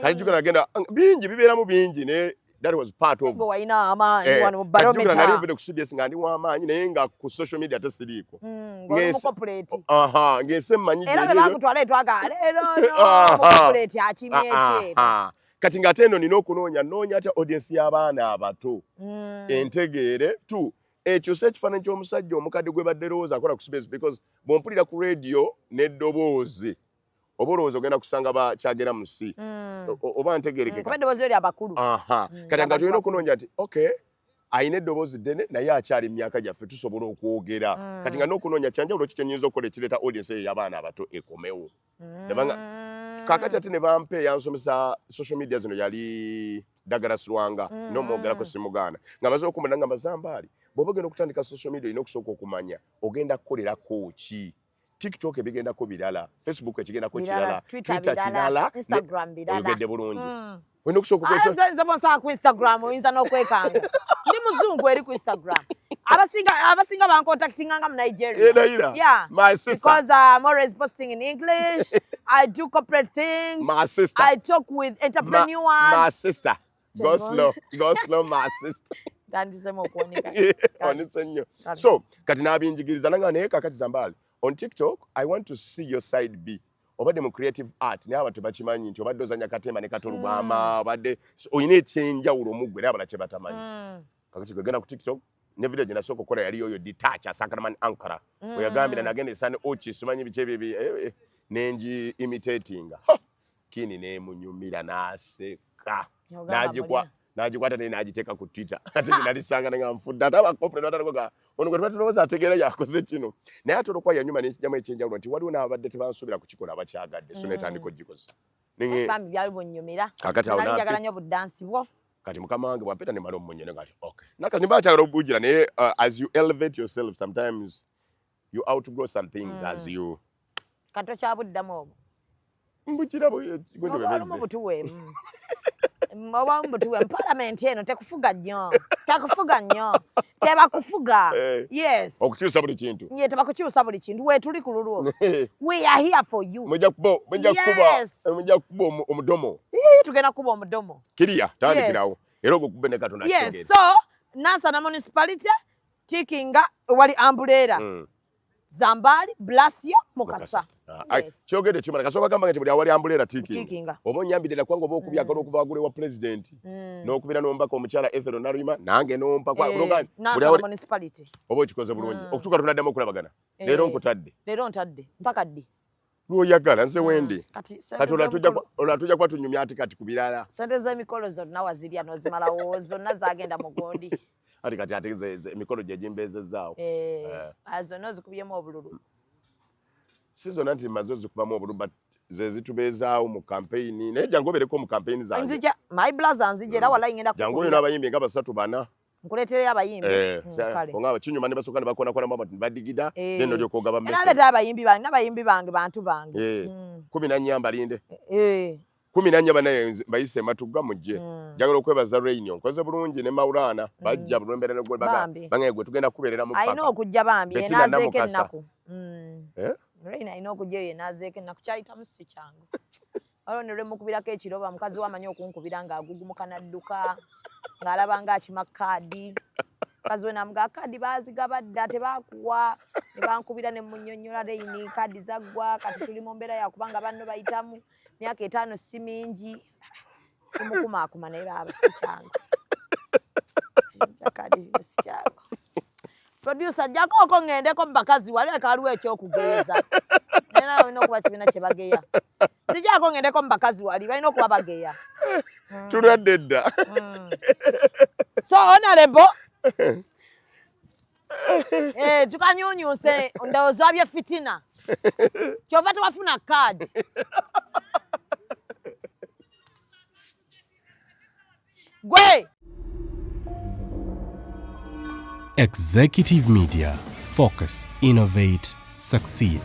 kati jukira agenda bingi bibeeramu bingi naye that was part of waina amaanyi wano barometer nali mvide ku CBS nga ndi w'amaanyi naye nga ku social media tesiriiko ng'ensi emmanyi era be bakutwala etwaga leero no corporate akimye ekyeru kati ng'ate eno nina noonya atya audience y'abaana abato entegeere tu ekyusa ekifaananyi ky'omusajja omukadde gwe badde lowooza akola ku CBS because bw'ompulira ku radio n'eddoboozi oba olowooza ogenda kusanga bakyagera mu nsi oba ntegeerekeka eddoboozi eri abakulu kati nga tulina okunoonya nti okay ayina eddoboozi ddene naye akyali mu myaka gyaffe tusobola okwogera kati nga n'okunoonya kyanjawulo ki kyenyinza okukola ekireeta audience eyo y'abaana abato ekomewo kakati ate ne bampa eyansomesa social media zino yali Douglas Lwanga n'omwogerako simugaana nga maze okumanya nga Zambaali bw'oba ogenda okutandika social media olina okusooka okumanya ogenda kukolerako ki TikTok ebigendako birala Facebook ekigendako kirala Twitter kirala Instagram birala oyogedde bulungi olina okusooka nze bonsa ku Instagram oyinza n'okwekanga ndi muzungu eri ku Instagram abasinga bancontactinganga mu Nigeria my sister because I'm always posting in English I do corporate things my sister I talk with entrepreneurs my sister go slow my sister dandisema okuoneka onise nnyo so kati n'abinjigiriza nanga naye kakati Zambaali on TikTok I want to see your side B obadde mu creative art naye abantu bakimanyi nti obadde ozanya katemba ne katolubama obadde oyina ekyenjawulo omugwe naye abala kye batamanyi kakati gwegenda ku TikTok ne video gye nasooka okukola yali oyo detach Sakraman Ankara we yagambira nagenda esane ochi simanyi bice byebi nenji imitatinga kini nemunyumira naseka nagikwata naye nagiteeka ku Twitter ate nalisanga nga nfudde ate abakopre nataloga ono gwe tulowooza ategeera yakoze kino naye ate olwokuba yanyuma n'ekijamu ekyenjawulo nti waliwo n'abadde tebansuubira kukikola abakyagadde so netandika ogikoze bambi byali bunnyumira kakati nali njagala nnyo buddansi bwo kati mukama wange bwapeta ne malo mmunyene kati okay nakati mbakyagala obujira naye as you elevate yourself sometimes you outgrow some things as you kato kyabuddamu obwo mbukira gwende bebeze oba mbutuwe parliament eno tekufuga nnyo tekufuga nnyo tebakufuga yes okukyusa buli kintu ye tebakukyusa buli kintu wetuli ku lulwo we are here for you mujja kuba omudomo tugenda kuba omudomo kiriya tandikirawo era ogwo kubbe ne Katonda yes so Nansana municipality tikinga wali ambulera Zambaali, Blasio, Mukasa. Kyogedde kimala kasooka gamba nti buli awali ambulera tikinga. Oba onyambidde kwange oba okubyako n'okuva gule wa president. N'okubira n'ombaka omukyala Ethel Nalima nange n'ompa kwa bulogani. Nansana municipality. Oba okikoze bulungi. Okutuuka tunaddemu okulabagana. Leero nkutadde. Leero ntadde. Mpaka ddi. Lw'oyagala nze wendi. Kati olatujja kuba tunyumya ati kati ku birala. Sente z'emikolo zonna wazirya n'ozimalawo zonna zaagenda mu gondi. Kati emikolo gye gimbezezaawo. Zonna ozikubyemu obululu. Si zonna nti maze ozikubamu obululu but ze zitubeezaawo mu campaign naye jangu obereko mu campaign zange. Nzija my brother nzija era wala ngenda jangu oyo n'abayimbi nga 3-4 nkuleetereyo abayimbi kale nga kinyuma ne basooka ne bakoonakona mama badigida neno lyokooga ba message naleta abayimbi bange n'abayimbi bange bantu bange 14 mbalinde 14 banaye bayise matuga mujje njagala okwebaza Rainion nkoze bulungi ne Maulana bajja bulembera ne gwe bange gwe tugenda kubeerera mu paka ayina okujja bambi enazeeke ennaku Raina ayina okujja enazeeke ennaku kyayita musi kyangu alo ne lwemukubirako ekiroba mukazi wamanyi okunkubira ng'agugumuka n'adduka ng'alaba ng'akima kaadi mukazi we namuga kaadi baazigabadda tebakuwa ne bankubira ne munnyonnyola Raini kaadi zaggwa kati tuli mu mbeera yakubanga banno bayitamu myaka 5 si mingi kumukumaakuma naye baaba si kyangu kaadi si kyangu producer jakoko ngendeko mu bakazi wali ekaliwo ekyokugeeza nena balina okuba kibiina kye bageya sijako ngendeko mu bakazi wali balina okuba bageya tulwadde dda so honorable tukanyunyuse ndowooza bye fitina kyova tewafuna kaadi gwe Executive Media. Focus, innovate, succeed.